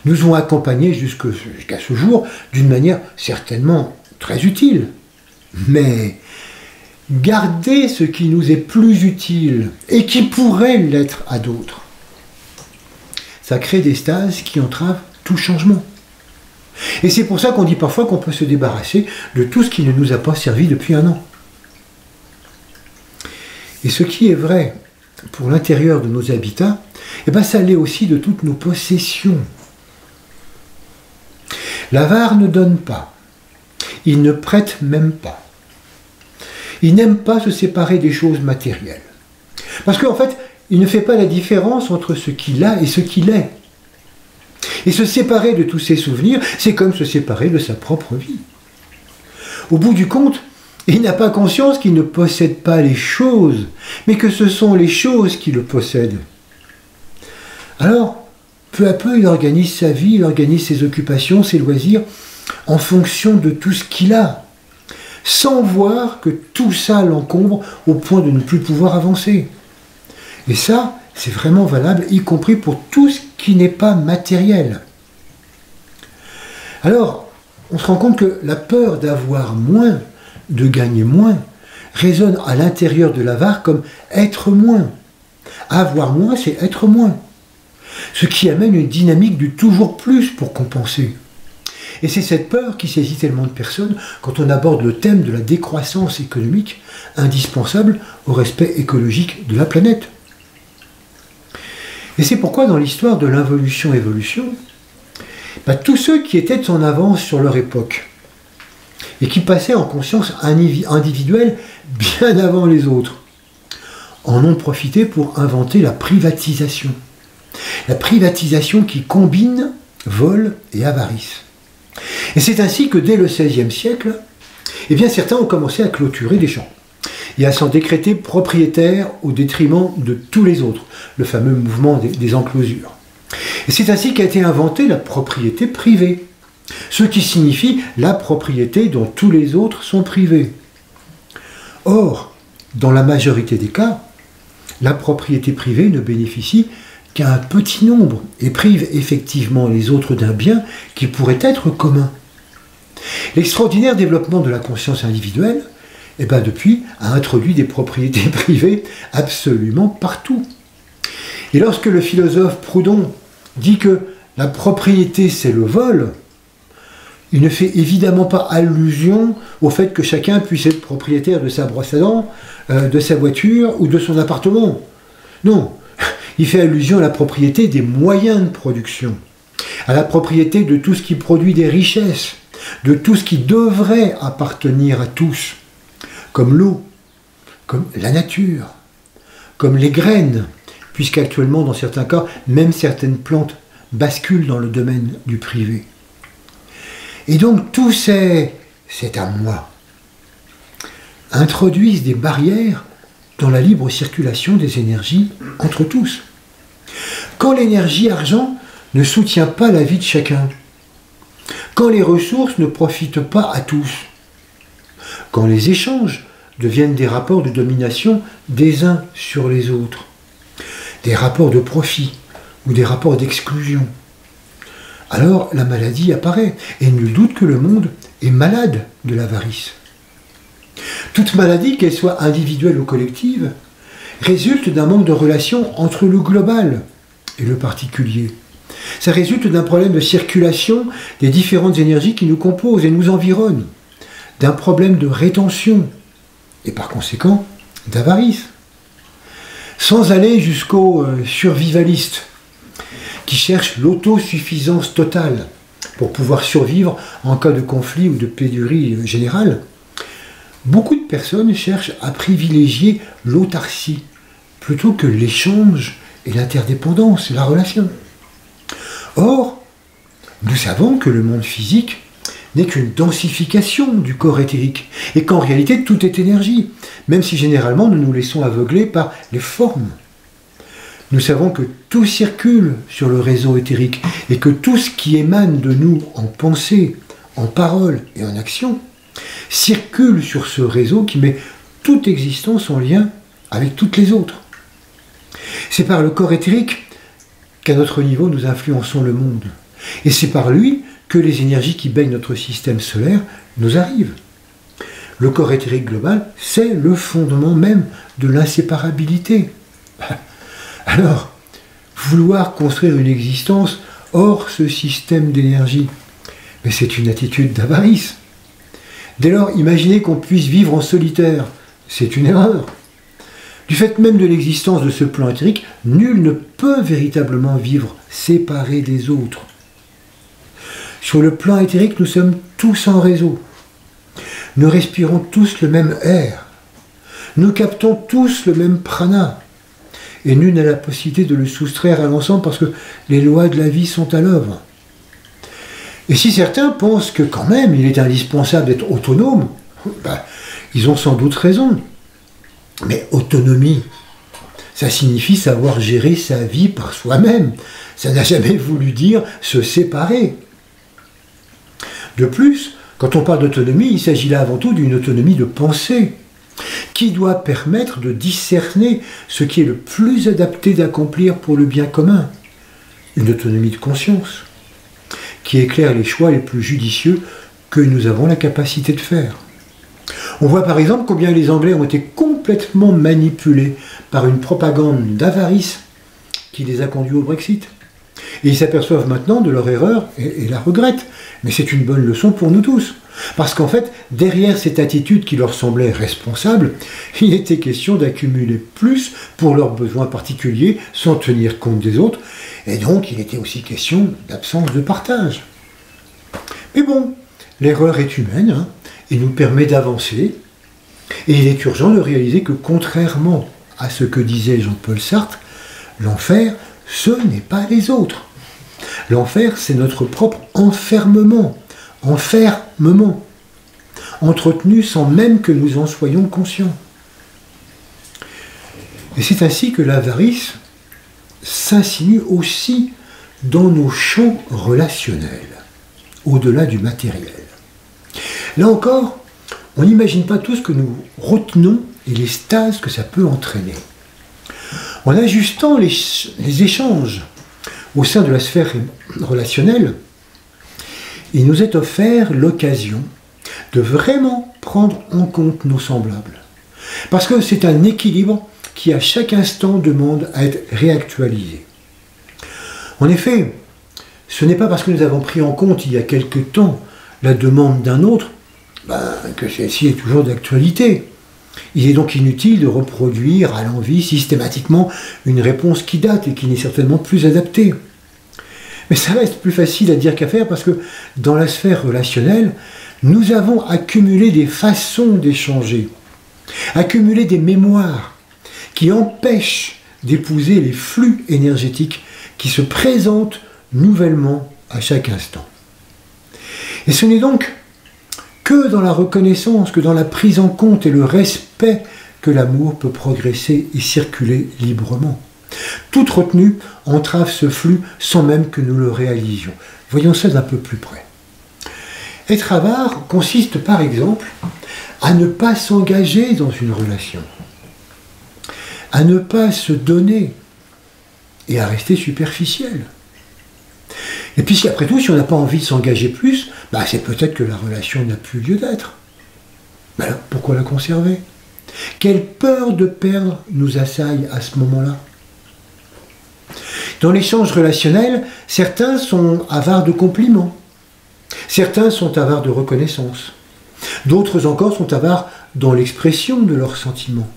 nous ont accompagnés jusqu'à ce jour d'une manière certainement très utile. Mais garder ce qui nous est plus utile et qui pourrait l'être à d'autres, ça crée des stases qui entravent tout changement. Et c'est pour ça qu'on dit parfois qu'on peut se débarrasser de tout ce qui ne nous a pas servi depuis un an. Et ce qui est vrai pour l'intérieur de nos habitats, ça l'est aussi de toutes nos possessions. L'avare ne donne pas. Il ne prête même pas. Il n'aime pas se séparer des choses matérielles. Parce qu'en fait, il ne fait pas la différence entre ce qu'il a et ce qu'il est. Et se séparer de tous ses souvenirs, c'est comme se séparer de sa propre vie. Au bout du compte, il n'a pas conscience qu'il ne possède pas les choses, mais que ce sont les choses qui le possèdent. Alors, peu à peu, il organise sa vie, il organise ses occupations, ses loisirs, en fonction de tout ce qu'il a, sans voir que tout ça l'encombre au point de ne plus pouvoir avancer. Et ça, c'est vraiment valable, y compris pour tout ce qui n'est pas matériel. Alors, on se rend compte que la peur d'avoir moins de gagner moins résonne à l'intérieur de l'avare comme être moins. Avoir moins, c'est être moins. Ce qui amène une dynamique du toujours plus pour compenser. Et c'est cette peur qui saisit tellement de personnes quand on aborde le thème de la décroissance économique, indispensable au respect écologique de la planète. Et c'est pourquoi dans l'histoire de l'involution-évolution, tous ceux qui étaient en avance sur leur époque et qui passaient en conscience individuelle bien avant les autres, en ont profité pour inventer la privatisation. La privatisation qui combine vol et avarice. Et c'est ainsi que dès le XVIe siècle, certains ont commencé à clôturer des champs et à s'en décréter propriétaires au détriment de tous les autres, le fameux mouvement des enclosures. Et c'est ainsi qu'a été inventée la propriété privée, ce qui signifie la propriété dont tous les autres sont privés. Or, dans la majorité des cas, la propriété privée ne bénéficie qu'à un petit nombre et prive effectivement les autres d'un bien qui pourrait être commun. L'extraordinaire développement de la conscience individuelle, depuis, a introduit des propriétés privées absolument partout. Et lorsque le philosophe Proudhon dit que la propriété c'est le vol, il ne fait évidemment pas allusion au fait que chacun puisse être propriétaire de sa brosse à dents, de sa voiture ou de son appartement. Non, il fait allusion à la propriété des moyens de production, à la propriété de tout ce qui produit des richesses, de tout ce qui devrait appartenir à tous, comme l'eau, comme la nature, comme les graines, puisqu'actuellement, dans certains cas, même certaines plantes basculent dans le domaine du privé. Et donc, tous ces « c'est à moi » introduisent des barrières dans la libre circulation des énergies entre tous. Quand l'énergie argent ne soutient pas la vie de chacun, quand les ressources ne profitent pas à tous, quand les échanges deviennent des rapports de domination des uns sur les autres, des rapports de profit ou des rapports d'exclusion, alors la maladie apparaît, et nul doute que le monde est malade de l'avarice. Toute maladie, qu'elle soit individuelle ou collective, résulte d'un manque de relation entre le global et le particulier. Ça résulte d'un problème de circulation des différentes énergies qui nous composent et nous environnent, d'un problème de rétention et par conséquent d'avarice. Sans aller jusqu'aux survivalistes qui cherchent l'autosuffisance totale pour pouvoir survivre en cas de conflit ou de pénurie générale, beaucoup de personnes cherchent à privilégier l'autarcie plutôt que l'échange et l'interdépendance et la relation. Or, nous savons que le monde physique n'est qu'une densification du corps éthérique et qu'en réalité tout est énergie, même si généralement nous nous laissons aveugler par les formes. Nous savons que tout circule sur le réseau éthérique et que tout ce qui émane de nous en pensée, en parole et en action circule sur ce réseau qui met toute existence en lien avec toutes les autres. C'est par le corps éthérique qu'à notre niveau nous influençons le monde. Et c'est par lui que les énergies qui baignent notre système solaire nous arrivent. Le corps éthérique global, c'est le fondement même de l'inséparabilité. Alors, vouloir construire une existence hors ce système d'énergie, mais c'est une attitude d'avarice. Dès lors, imaginez qu'on puisse vivre en solitaire, c'est une erreur. Du fait même de l'existence de ce plan éthérique, nul ne peut véritablement vivre séparé des autres. Sur le plan éthérique, nous sommes tous en réseau. Nous respirons tous le même air. Nous captons tous le même prana. Et nul n'a la possibilité de le soustraire à l'ensemble parce que les lois de la vie sont à l'œuvre. Et si certains pensent que quand même il est indispensable d'être autonome, ils ont sans doute raison. Mais autonomie, ça signifie savoir gérer sa vie par soi-même. Ça n'a jamais voulu dire se séparer. De plus, quand on parle d'autonomie, il s'agit là avant tout d'une autonomie de pensée, qui doit permettre de discerner ce qui est le plus adapté d'accomplir pour le bien commun. Une autonomie de conscience, qui éclaire les choix les plus judicieux que nous avons la capacité de faire. On voit par exemple combien les Anglais ont été complètement manipulés par une propagande d'avarice qui les a conduits au Brexit. Et ils s'aperçoivent maintenant de leur erreur et la regrettent. Mais c'est une bonne leçon pour nous tous. Parce qu'en fait, derrière cette attitude qui leur semblait responsable, il était question d'accumuler plus pour leurs besoins particuliers sans tenir compte des autres. Et donc, il était aussi question d'absence de partage. Mais bon, l'erreur est humaine, hein, et nous permet d'avancer. Et il est urgent de réaliser que contrairement à ce que disait Jean-Paul Sartre, l'enfer, ce n'est pas les autres. L'enfer, c'est notre propre enfermement, entretenu sans même que nous en soyons conscients. Et c'est ainsi que l'avarice s'insinue aussi dans nos champs relationnels, au-delà du matériel. Là encore, on n'imagine pas tout ce que nous retenons et les stases que ça peut entraîner. En ajustant les échanges au sein de la sphère relationnelle, il nous est offert l'occasion de vraiment prendre en compte nos semblables. Parce que c'est un équilibre qui à chaque instant demande à être réactualisé. En effet, ce n'est pas parce que nous avons pris en compte il y a quelque temps la demande d'un autre que celle-ci est toujours d'actualité. Il est donc inutile de reproduire à l'envi systématiquement une réponse qui date et qui n'est certainement plus adaptée. Mais ça reste plus facile à dire qu'à faire parce que dans la sphère relationnelle, nous avons accumulé des façons d'échanger, accumulé des mémoires qui empêchent d'épouser les flux énergétiques qui se présentent nouvellement à chaque instant. Et ce n'est donc que dans la reconnaissance, que dans la prise en compte et le respect que l'amour peut progresser et circuler librement. Toute retenue entrave ce flux sans même que nous le réalisions. Voyons ça d'un peu plus près. Être avare consiste par exemple à ne pas s'engager dans une relation, à ne pas se donner et à rester superficiel. Et puis après tout, si on n'a pas envie de s'engager plus, c'est peut-être que la relation n'a plus lieu d'être. Mais alors, pourquoi la conserver? Quelle peur de perdre nous assaille à ce moment-là? Dans l'échange relationnel, certains sont avares de compliments, certains sont avares de reconnaissance, d'autres encore sont avares dans l'expression de leurs sentiments.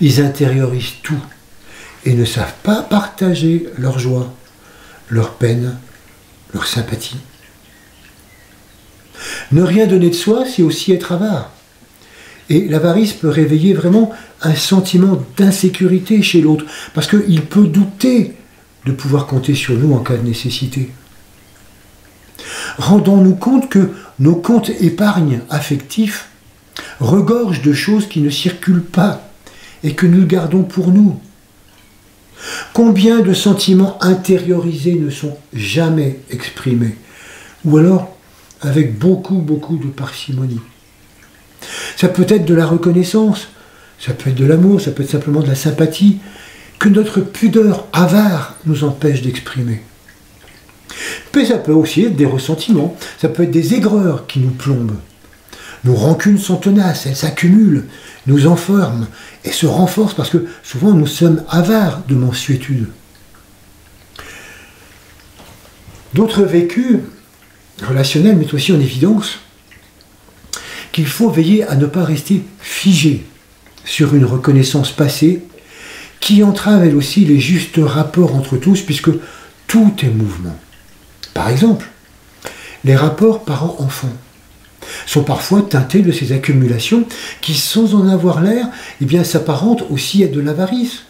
Ils intériorisent tout et ne savent pas partager leur joie, leur peine, leur sympathie. Ne rien donner de soi, c'est aussi être avare. Et l'avarice peut réveiller vraiment un sentiment d'insécurité chez l'autre, parce qu'il peut douter de pouvoir compter sur nous en cas de nécessité. Rendons-nous compte que nos comptes épargne affectifs regorgent de choses qui ne circulent pas et que nous gardons pour nous. Combien de sentiments intériorisés ne sont jamais exprimés, ou alors avec beaucoup de parcimonie. Ça peut être de la reconnaissance, ça peut être de l'amour, ça peut être simplement de la sympathie, que notre pudeur avare nous empêche d'exprimer. Mais ça peut aussi être des ressentiments, ça peut être des aigreurs qui nous plombent. Nos rancunes sont tenaces, elles s'accumulent, nous enferment et se renforcent parce que souvent nous sommes avares de mansuétude. D'autres vécus relationnels mettent aussi en évidence qu'il faut veiller à ne pas rester figé sur une reconnaissance passée qui entrave elle aussi les justes rapports entre tous puisque tout est mouvement. Par exemple, les rapports parents-enfants sont parfois teintés de ces accumulations qui, sans en avoir l'air, s'apparentent aussi à de l'avarice.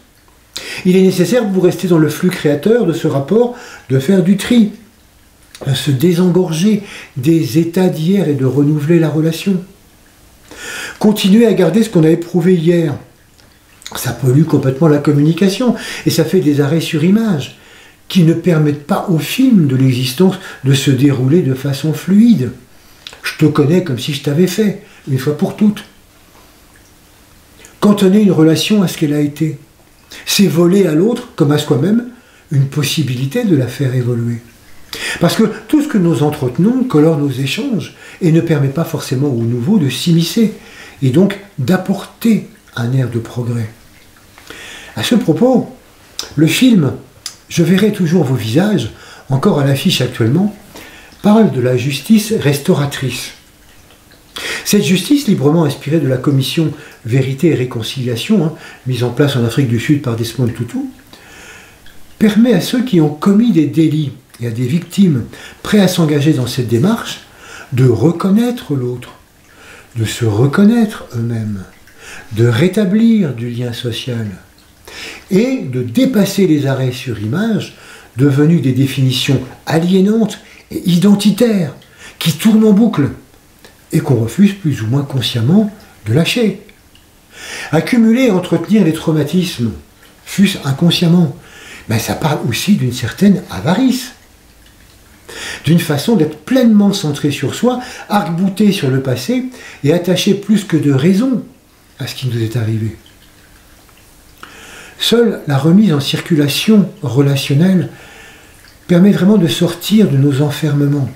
Il est nécessaire, pour rester dans le flux créateur de ce rapport, de faire du tri, de se désengorger des états d'hier et de renouveler la relation. Continuer à garder ce qu'on a éprouvé hier, ça pollue complètement la communication et ça fait des arrêts sur image qui ne permettent pas au film de l'existence de se dérouler de façon fluide. Je te connais comme si je t'avais fait, une fois pour toutes. Cantonner une relation à ce qu'elle a été, c'est voler à l'autre, comme à soi-même, une possibilité de la faire évoluer. Parce que tout ce que nous entretenons colore nos échanges et ne permet pas forcément aux nouveaux de s'immiscer et donc d'apporter un air de progrès. À ce propos, le film « Je verrai toujours vos visages », encore à l'affiche actuellement, parle de la justice restauratrice. Cette justice, librement inspirée de la commission Vérité et Réconciliation, mise en place en Afrique du Sud par Desmond Tutu, permet à ceux qui ont commis des délits et à des victimes prêts à s'engager dans cette démarche de reconnaître l'autre, de se reconnaître eux-mêmes, de rétablir du lien social et de dépasser les arrêts sur image devenus des définitions aliénantes et identitaires qui tournent en boucle et qu'on refuse plus ou moins consciemment de lâcher. Accumuler et entretenir les traumatismes, fût-ce inconsciemment, mais ça parle aussi d'une certaine avarice, d'une façon d'être pleinement centré sur soi, arc-bouté sur le passé et attaché plus que de raison à ce qui nous est arrivé. Seule la remise en circulation relationnelle permet vraiment de sortir de nos enfermements.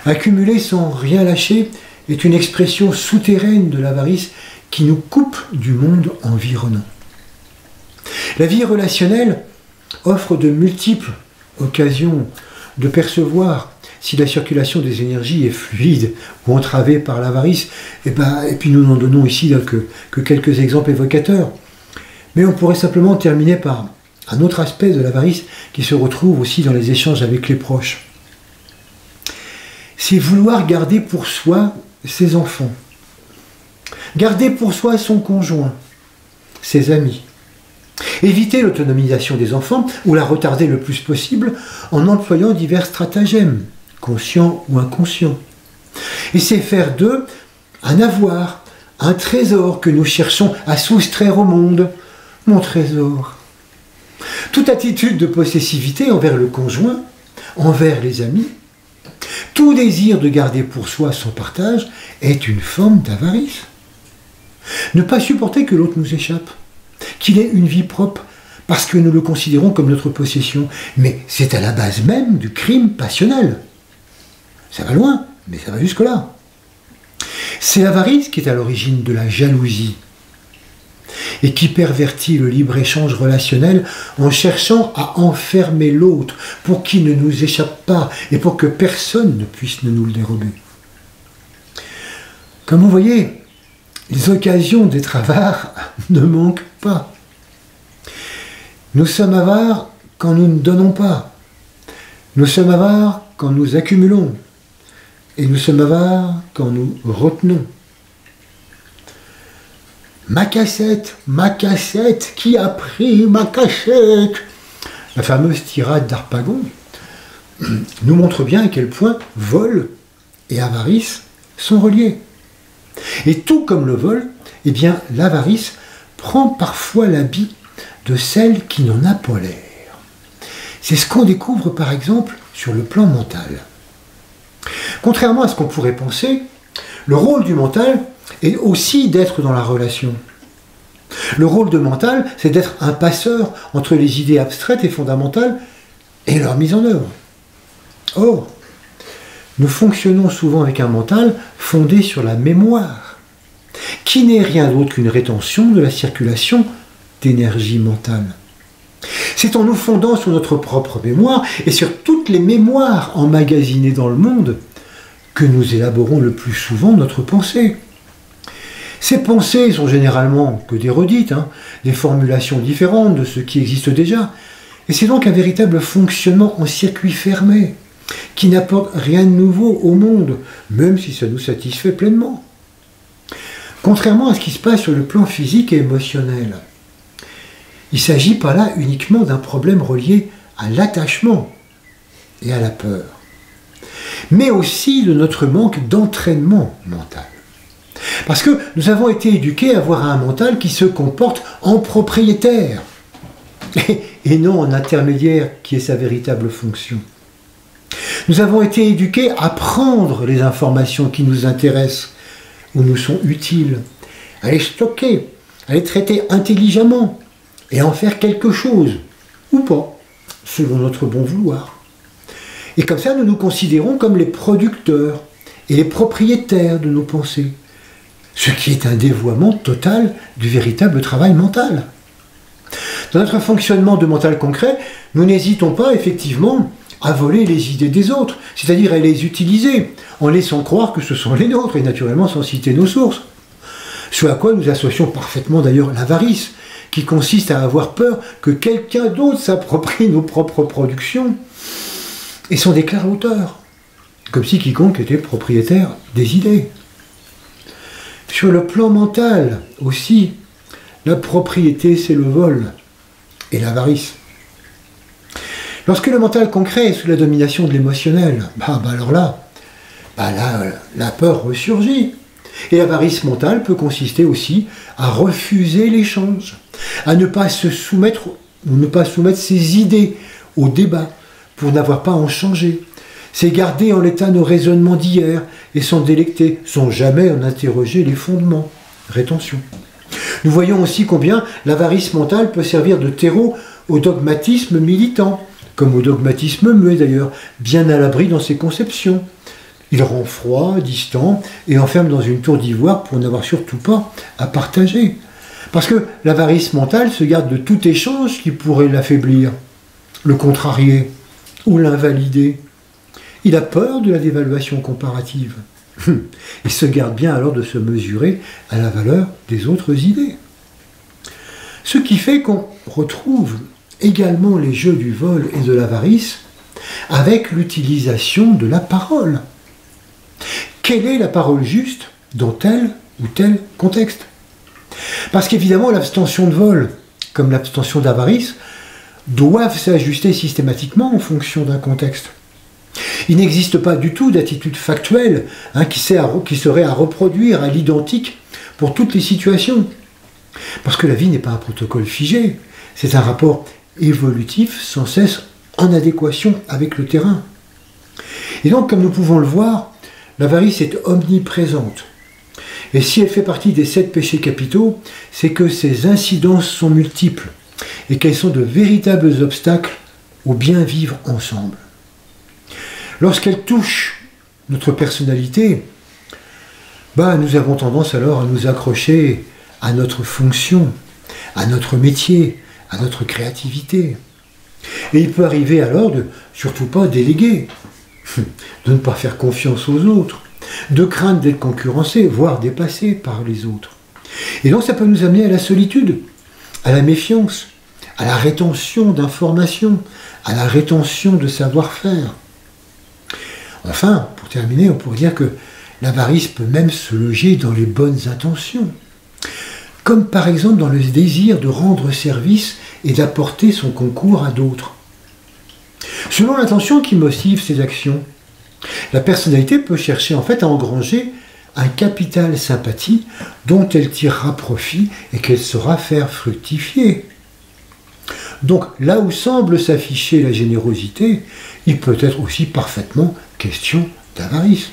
Accumuler sans rien lâcher est une expression souterraine de l'avarice qui nous coupe du monde environnant. La vie relationnelle offre de multiples occasions de percevoir si la circulation des énergies est fluide ou entravée par l'avarice. Et puis nous n'en donnons ici que quelques exemples évocateurs. Mais on pourrait simplement terminer par un autre aspect de l'avarice qui se retrouve aussi dans les échanges avec les proches. C'est vouloir garder pour soi ses enfants, garder pour soi son conjoint, ses amis, éviter l'autonomisation des enfants ou la retarder le plus possible en employant divers stratagèmes, conscients ou inconscients. Et c'est faire d'eux un avoir, un trésor que nous cherchons à soustraire au monde, mon trésor. Toute attitude de possessivité envers le conjoint, envers les amis, tout désir de garder pour soi son partage est une forme d'avarice. Ne pas supporter que l'autre nous échappe, qu'il ait une vie propre, parce que nous le considérons comme notre possession. Mais c'est à la base même du crime passionnel. Ça va loin, mais ça va jusque-là. C'est l'avarice qui est à l'origine de la jalousie et qui pervertit le libre-échange relationnel en cherchant à enfermer l'autre pour qu'il ne nous échappe pas et pour que personne ne puisse nous le dérober. Comme vous voyez, les occasions d'être avares ne manquent pas. Nous sommes avares quand nous ne donnons pas. Nous sommes avares quand nous accumulons. Et nous sommes avares quand nous retenons. Ma cassette, qui a pris ma cachette? La fameuse tirade d'Harpagon nous montre bien à quel point vol et avarice sont reliés. Et tout comme le vol, eh bien l'avarice prend parfois l'habit de celle qui n'en a pas l'air. C'est ce qu'on découvre par exemple sur le plan mental. Contrairement à ce qu'on pourrait penser, le rôle du mental est aussi d'être dans la relation. Le rôle de mental, c'est d'être un passeur entre les idées abstraites et fondamentales et leur mise en œuvre. Or, nous fonctionnons souvent avec un mental fondé sur la mémoire, qui n'est rien d'autre qu'une rétention de la circulation d'énergie mentale. C'est en nous fondant sur notre propre mémoire et sur toutes les mémoires emmagasinées dans le monde que nous élaborons le plus souvent notre pensée. Ces pensées sont généralement que des redites, des formulations différentes de ce qui existe déjà. Et c'est donc un véritable fonctionnement en circuit fermé, qui n'apporte rien de nouveau au monde, même si ça nous satisfait pleinement. Contrairement à ce qui se passe sur le plan physique et émotionnel, il ne s'agit pas là uniquement d'un problème relié à l'attachement et à la peur, mais aussi de notre manque d'entraînement mental. Parce que nous avons été éduqués à avoir un mental qui se comporte en propriétaire et non en intermédiaire qui est sa véritable fonction. Nous avons été éduqués à prendre les informations qui nous intéressent ou nous sont utiles, à les stocker, à les traiter intelligemment et à en faire quelque chose, ou pas, selon notre bon vouloir. Et comme ça, nous nous considérons comme les producteurs et les propriétaires de nos pensées. Ce qui est un dévoiement total du véritable travail mental. Dans notre fonctionnement de mental concret, nous n'hésitons pas effectivement à voler les idées des autres, c'est-à-dire à les utiliser, en laissant croire que ce sont les nôtres, et naturellement sans citer nos sources. Ce à quoi nous associons parfaitement d'ailleurs l'avarice, qui consiste à avoir peur que quelqu'un d'autre s'approprie nos propres productions et s'en déclare auteur, comme si quiconque était propriétaire des idées. Sur le plan mental aussi, la propriété c'est le vol et l'avarice. Lorsque le mental concret est sous la domination de l'émotionnel, alors là, la peur ressurgit. Et l'avarice mentale peut consister aussi à refuser l'échange, à ne pas se soumettre, ou ne pas soumettre ses idées au débat pour n'avoir pas à en changer. C'est garder en l'état nos raisonnements d'hier et s'en délecter, sans jamais en interroger les fondements. Rétention. Nous voyons aussi combien l'avarice mentale peut servir de terreau au dogmatisme militant, comme au dogmatisme muet d'ailleurs, bien à l'abri dans ses conceptions. Il rend froid, distant, et enferme dans une tour d'ivoire pour n'avoir surtout pas à partager. Parce que l'avarice mentale se garde de tout échange qui pourrait l'affaiblir, le contrarier ou l'invalider. Il a peur de la dévaluation comparative. Il se garde bien alors de se mesurer à la valeur des autres idées. Ce qui fait qu'on retrouve également les jeux du vol et de l'avarice avec l'utilisation de la parole. Quelle est la parole juste dans tel ou tel contexte? Parce qu'évidemment, l'abstention de vol, comme l'abstention d'avarice, doivent s'ajuster systématiquement en fonction d'un contexte. Il n'existe pas du tout d'attitude factuelle qui serait à reproduire à l'identique pour toutes les situations. Parce que la vie n'est pas un protocole figé, c'est un rapport évolutif sans cesse en adéquation avec le terrain. Et donc, comme nous pouvons le voir, l'avarice est omniprésente. Et si elle fait partie des 7 péchés capitaux, c'est que ses incidences sont multiples et qu'elles sont de véritables obstacles au bien vivre ensemble. Lorsqu'elle touche notre personnalité, nous avons tendance alors à nous accrocher à notre fonction, à notre métier, à notre créativité. Et il peut arriver alors de surtout pas déléguer, de ne pas faire confiance aux autres, de craindre d'être concurrencé, voire dépassé par les autres. Et donc ça peut nous amener à la solitude, à la méfiance, à la rétention d'informations, à la rétention de savoir-faire. Enfin, pour terminer, on pourrait dire que l'avarice peut même se loger dans les bonnes intentions, comme par exemple dans le désir de rendre service et d'apporter son concours à d'autres. Selon l'intention qui motive ces actions, la personnalité peut chercher en fait à engranger un capital sympathie dont elle tirera profit et qu'elle saura faire fructifier. Donc là où semble s'afficher la générosité, il peut être aussi parfaitement question d'avarice.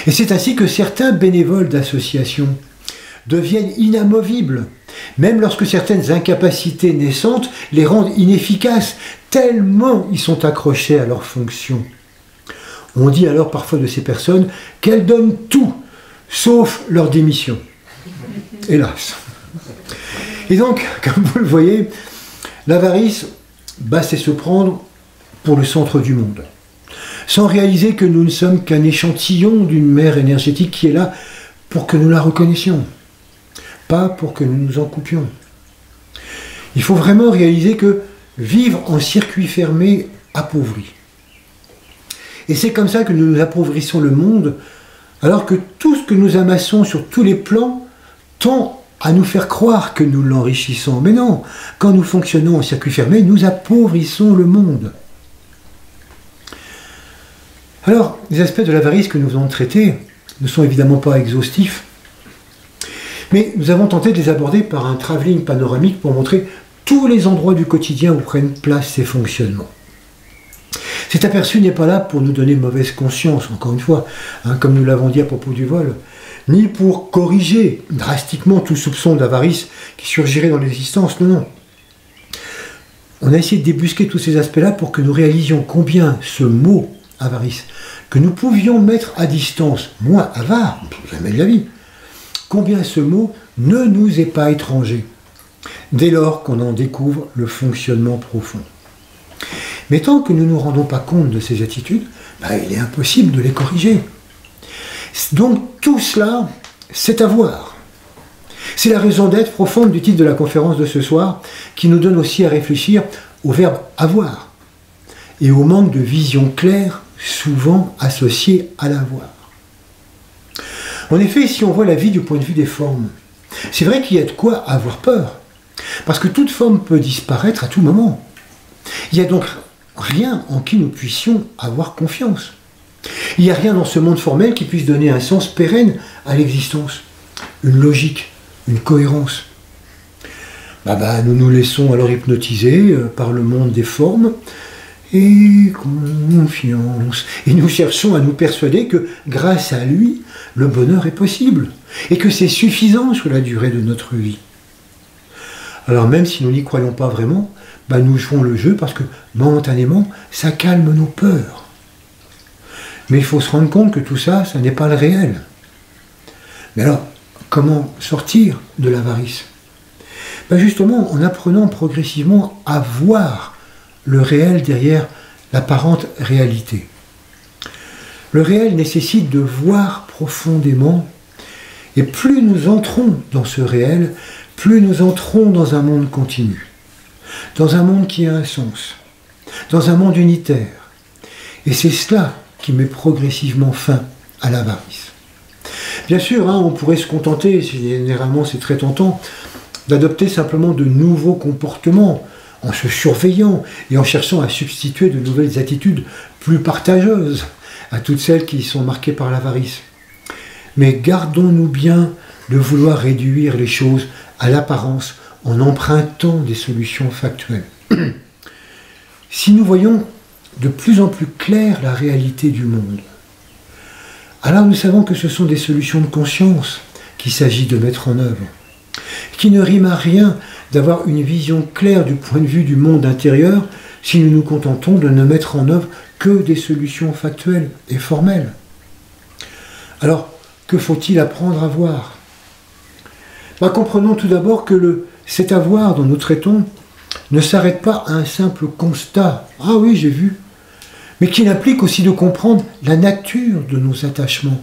Et c'est ainsi que certains bénévoles d'associations deviennent inamovibles, même lorsque certaines incapacités naissantes les rendent inefficaces, tellement ils sont accrochés à leur fonction. On dit alors parfois de ces personnes qu'elles donnent tout, sauf leur démission. Hélas. Et donc, comme vous le voyez, l'avarice, c'est se prendre pour le centre du monde, sans réaliser que nous ne sommes qu'un échantillon d'une mer énergétique qui est là pour que nous la reconnaissions, pas pour que nous nous en coupions. Il faut vraiment réaliser que vivre en circuit fermé appauvrit. Et c'est comme ça que nous nous appauvrissons le monde, alors que tout ce que nous amassons sur tous les plans tend à nous faire croire que nous l'enrichissons. Mais non, quand nous fonctionnons en circuit fermé, nous appauvrissons le monde. Alors, les aspects de l'avarice que nous venons de traiter ne sont évidemment pas exhaustifs, mais nous avons tenté de les aborder par un travelling panoramique pour montrer tous les endroits du quotidien où prennent place ces fonctionnements. Cet aperçu n'est pas là pour nous donner mauvaise conscience, encore une fois, comme nous l'avons dit à propos du vol, ni pour corriger drastiquement tout soupçon d'avarice qui surgirait dans l'existence, non. on a essayé de débusquer tous ces aspects-là pour que nous réalisions combien ce mot avarice, que nous pouvions mettre à distance, moi avare, jamais de la vie, combien ce mot ne nous est pas étranger, dès lors qu'on en découvre le fonctionnement profond. Mais tant que nous ne nous rendons pas compte de ces attitudes, il est impossible de les corriger. Donc tout cela, c'est avoir. C'est la raison d'être profonde du titre de la conférence de ce soir, qui nous donne aussi à réfléchir au verbe avoir et au manque de vision claire, souvent associé à l'avoir. En effet, si on voit la vie du point de vue des formes, c'est vrai qu'il y a de quoi avoir peur, parce que toute forme peut disparaître à tout moment. Il n'y a donc rien en qui nous puissions avoir confiance. Il n'y a rien dans ce monde formel qui puisse donner un sens pérenne à l'existence, une logique, une cohérence. Nous nous laissons alors hypnotiser par le monde des formes et confiance. Et nous cherchons à nous persuader que grâce à lui, le bonheur est possible et que c'est suffisant sur la durée de notre vie. Alors même si nous n'y croyons pas vraiment, nous jouons le jeu parce que momentanément, ça calme nos peurs. Mais il faut se rendre compte que tout ça, ça n'est pas le réel. Mais alors, comment sortir de l'avarice? Justement, en apprenant progressivement à voir le réel derrière l'apparente réalité. Le réel nécessite de voir profondément, et plus nous entrons dans ce réel, plus nous entrons dans un monde continu, dans un monde qui a un sens, dans un monde unitaire. Et c'est cela qui met progressivement fin à l'avarice. Bien sûr, on pourrait se contenter, généralement c'est très tentant, d'adopter simplement de nouveaux comportements, en se surveillant et en cherchant à substituer de nouvelles attitudes plus partageuses à toutes celles qui sont marquées par l'avarice. Mais gardons-nous bien de vouloir réduire les choses à l'apparence en empruntant des solutions factuelles. Si nous voyons de plus en plus clair la réalité du monde, alors nous savons que ce sont des solutions de conscience qu'il s'agit de mettre en œuvre, qui ne rime à rien d'avoir une vision claire du point de vue du monde intérieur si nous nous contentons de ne mettre en œuvre que des solutions factuelles et formelles. Alors, que faut-il apprendre à voir? Comprenons tout d'abord que cet avoir dont nous traitons ne s'arrête pas à un simple constat. Ah oui, j'ai vu. Mais qu'il implique aussi de comprendre la nature de nos attachements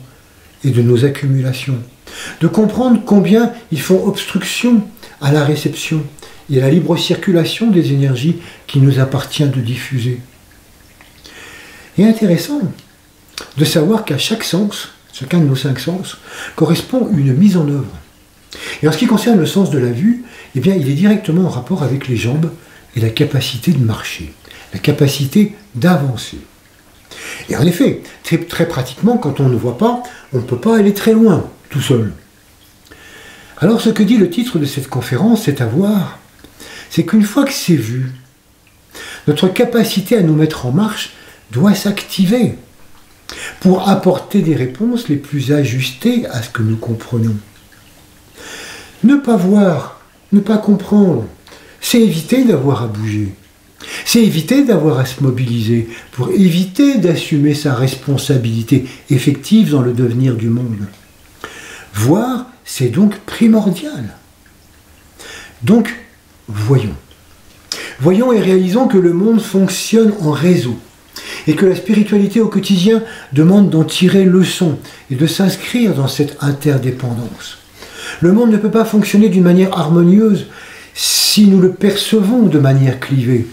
et de nos accumulations. De comprendre combien ils font obstruction à la réception et à la libre circulation des énergies qu'il nous appartient de diffuser. Et intéressant de savoir qu'à chaque sens, chacun de nos 5 sens, correspond une mise en œuvre. Et en ce qui concerne le sens de la vue, il est directement en rapport avec les jambes et la capacité de marcher, la capacité d'avancer. Et en effet, très pratiquement, quand on ne voit pas, on ne peut pas aller très loin, tout seul. Alors ce que dit le titre de cette conférence, c'est à voir, c'est qu'une fois que c'est vu, notre capacité à nous mettre en marche doit s'activer pour apporter des réponses les plus ajustées à ce que nous comprenons. Ne pas voir, ne pas comprendre, c'est éviter d'avoir à bouger. C'est éviter d'avoir à se mobiliser pour éviter d'assumer sa responsabilité effective dans le devenir du monde. Voir, c'est donc primordial. Donc, voyons. Voyons et réalisons que le monde fonctionne en réseau et que la spiritualité au quotidien demande d'en tirer leçon et de s'inscrire dans cette interdépendance. Le monde ne peut pas fonctionner d'une manière harmonieuse si nous le percevons de manière clivée.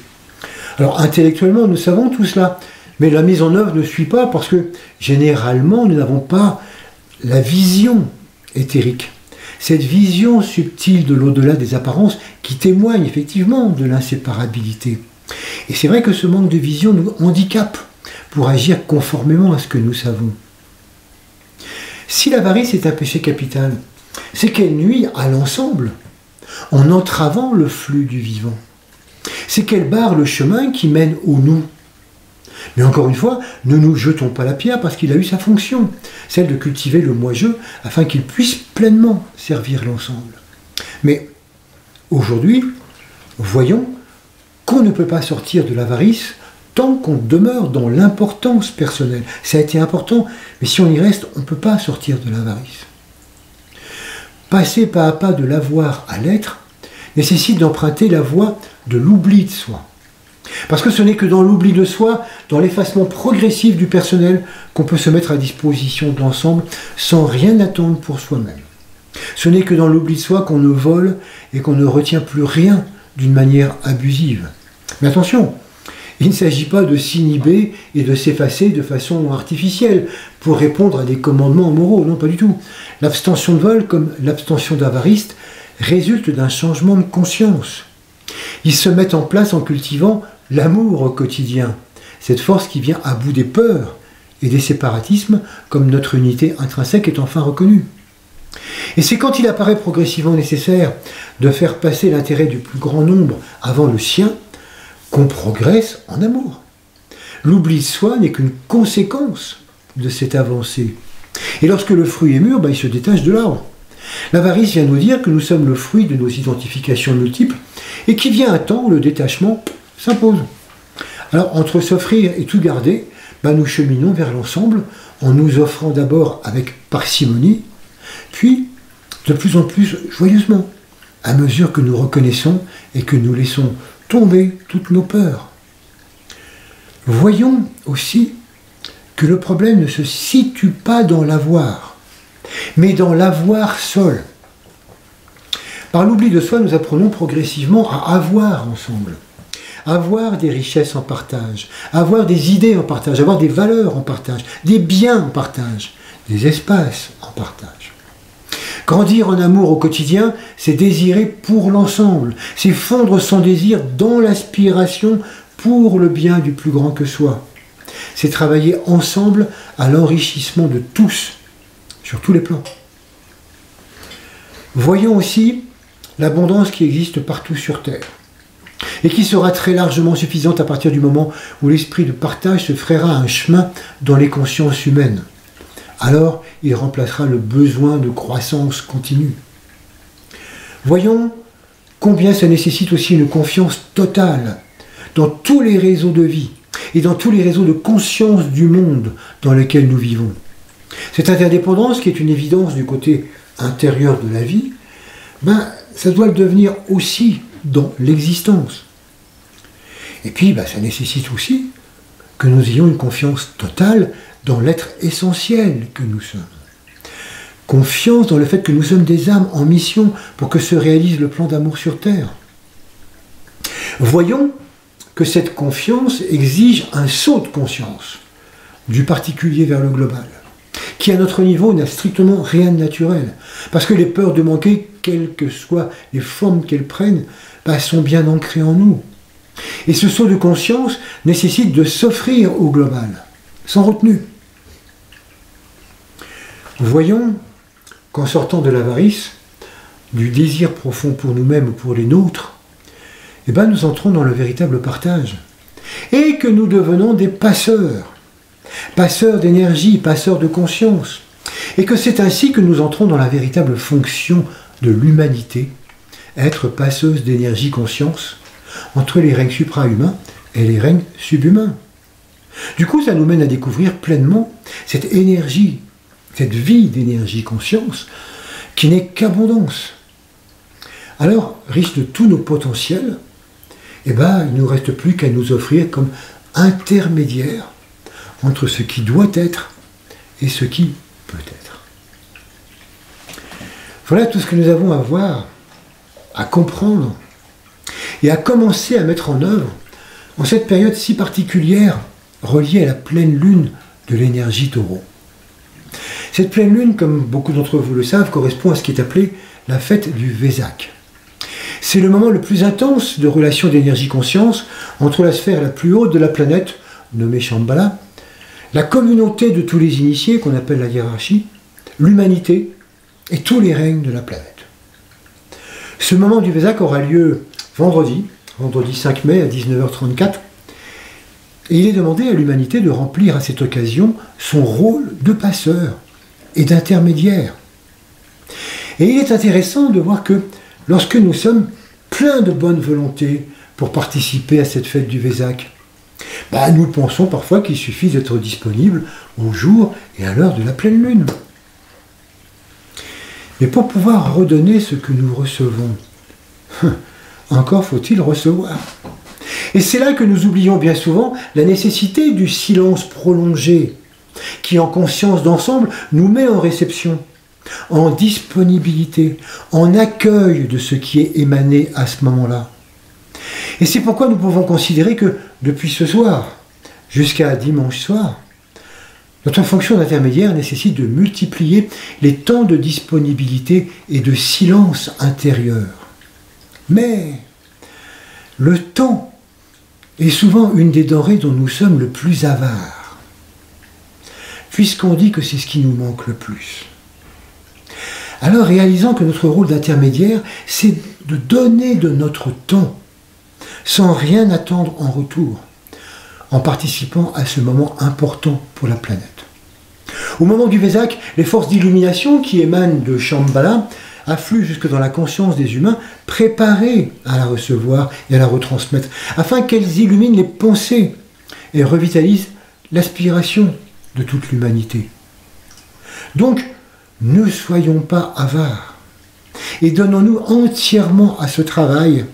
Alors intellectuellement, nous savons tout cela, mais la mise en œuvre ne suit pas parce que généralement, nous n'avons pas la vision éthérique. Cette vision subtile de l'au-delà des apparences qui témoigne effectivement de l'inséparabilité. Et c'est vrai que ce manque de vision nous handicape pour agir conformément à ce que nous savons. Si l'avarice est un péché capital, c'est qu'elle nuit à l'ensemble en entravant le flux du vivant. C'est qu'elle barre le chemin qui mène au nous. Mais encore une fois, ne nous jetons pas la pierre parce qu'il a eu sa fonction, celle de cultiver le moi-je afin qu'il puisse pleinement servir l'ensemble. Mais aujourd'hui, voyons qu'on ne peut pas sortir de l'avarice tant qu'on demeure dans l'importance personnelle. Ça a été important, mais si on y reste, on ne peut pas sortir de l'avarice. Passer pas à pas de l'avoir à l'être nécessite d'emprunter la voie de l'oubli de soi. Parce que ce n'est que dans l'oubli de soi, dans l'effacement progressif du personnel, qu'on peut se mettre à disposition de l'ensemble sans rien attendre pour soi-même. Ce n'est que dans l'oubli de soi qu'on ne vole et qu'on ne retient plus rien d'une manière abusive. Mais attention, il ne s'agit pas de s'inhiber et de s'effacer de façon artificielle pour répondre à des commandements moraux, non pas du tout. L'abstention de vol, comme l'abstention d'avarice, résulte d'un changement de conscience. Ils se mettent en place en cultivant l'amour au quotidien, cette force qui vient à bout des peurs et des séparatismes, comme notre unité intrinsèque est enfin reconnue. Et c'est quand il apparaît progressivement nécessaire de faire passer l'intérêt du plus grand nombre avant le sien qu'on progresse en amour. L'oubli de soi n'est qu'une conséquence de cette avancée. Et lorsque le fruit est mûr, il se détache de l'arbre. L'avarice vient nous dire que nous sommes le fruit de nos identifications multiples et qu'il vient un temps où le détachement s'impose. Alors, entre s'offrir et tout garder, nous cheminons vers l'ensemble en nous offrant d'abord avec parcimonie, puis de plus en plus joyeusement, à mesure que nous reconnaissons et que nous laissons tomber toutes nos peurs. Voyons aussi que le problème ne se situe pas dans l'avoir, mais dans l'avoir seul. Par l'oubli de soi, nous apprenons progressivement à avoir ensemble, avoir des richesses en partage, avoir des idées en partage, avoir des valeurs en partage, des biens en partage, des espaces en partage. Grandir en amour au quotidien, c'est désirer pour l'ensemble, c'est fondre son désir dans l'aspiration pour le bien du plus grand que soi. C'est travailler ensemble à l'enrichissement de tous, sur tous les plans. Voyons aussi l'abondance qui existe partout sur Terre, et qui sera très largement suffisante à partir du moment où l'esprit de partage se frayera un chemin dans les consciences humaines. Alors, il remplacera le besoin de croissance continue. Voyons combien ça nécessite aussi une confiance totale dans tous les réseaux de vie et dans tous les réseaux de conscience du monde dans lesquels nous vivons. Cette interdépendance, qui est une évidence du côté intérieur de la vie, ça doit le devenir aussi dans l'existence. Et puis, ça nécessite aussi que nous ayons une confiance totale dans l'être essentiel que nous sommes. Confiance dans le fait que nous sommes des âmes en mission pour que se réalise le plan d'amour sur Terre. Voyons que cette confiance exige un saut de conscience, du particulier vers le global, qui à notre niveau n'a strictement rien de naturel, parce que les peurs de manquer, quelles que soient les formes qu'elles prennent, sont bien ancrées en nous. Et ce saut de conscience nécessite de s'offrir au global, sans retenue. Voyons qu'en sortant de l'avarice, du désir profond pour nous-mêmes ou pour les nôtres, nous entrons dans le véritable partage. Et que nous devenons des passeurs d'énergie, passeurs de conscience. Et que c'est ainsi que nous entrons dans la véritable fonction de l'humanité, être passeuse d'énergie-conscience entre les règnes supra-humains et les règnes subhumains. Du coup, ça nous mène à découvrir pleinement cette énergie, cette vie d'énergie-conscience qui n'est qu'abondance. Alors, riche de tous nos potentiels, il ne nous reste plus qu'à nous offrir comme intermédiaire entre ce qui doit être et ce qui peut être. Voilà tout ce que nous avons à voir, à comprendre et à commencer à mettre en œuvre en cette période si particulière reliée à la pleine lune de l'énergie taureau. Cette pleine lune, comme beaucoup d'entre vous le savent, correspond à ce qui est appelé la fête du Vésak. C'est le moment le plus intense de relation d'énergie-conscience entre la sphère la plus haute de la planète, nommée Shambhala, la communauté de tous les initiés, qu'on appelle la hiérarchie, l'humanité et tous les règnes de la planète. Ce moment du Vésak aura lieu vendredi 5 mai à 19h34, et il est demandé à l'humanité de remplir à cette occasion son rôle de passeur et d'intermédiaire. Et il est intéressant de voir que lorsque nous sommes pleins de bonne volonté, pour participer à cette fête du Vésac? Nous pensons parfois qu'il suffit d'être disponible au jour et à l'heure de la pleine lune. Mais pour pouvoir redonner ce que nous recevons, encore faut-il recevoir. Et c'est là que nous oublions bien souvent la nécessité du silence prolongé, qui en conscience d'ensemble nous met en réception, en disponibilité, en accueil de ce qui est émané à ce moment-là. Et c'est pourquoi nous pouvons considérer que depuis ce soir jusqu'à dimanche soir, notre fonction d'intermédiaire nécessite de multiplier les temps de disponibilité et de silence intérieur. Mais le temps est souvent une des denrées dont nous sommes le plus avares, puisqu'on dit que c'est ce qui nous manque le plus. Alors, réalisant que notre rôle d'intermédiaire, c'est de donner de notre temps, sans rien attendre en retour, en participant à ce moment important pour la planète. Au moment du Vésac, les forces d'illumination qui émanent de Shambhala affluent jusque dans la conscience des humains, préparés à la recevoir et à la retransmettre, afin qu'elles illuminent les pensées et revitalisent l'aspiration de toute l'humanité. Donc, ne soyons pas avares et donnons-nous entièrement à ce travail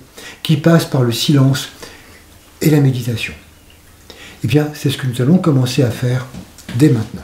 qui passe par le silence et la méditation. Eh bien, c'est ce que nous allons commencer à faire dès maintenant.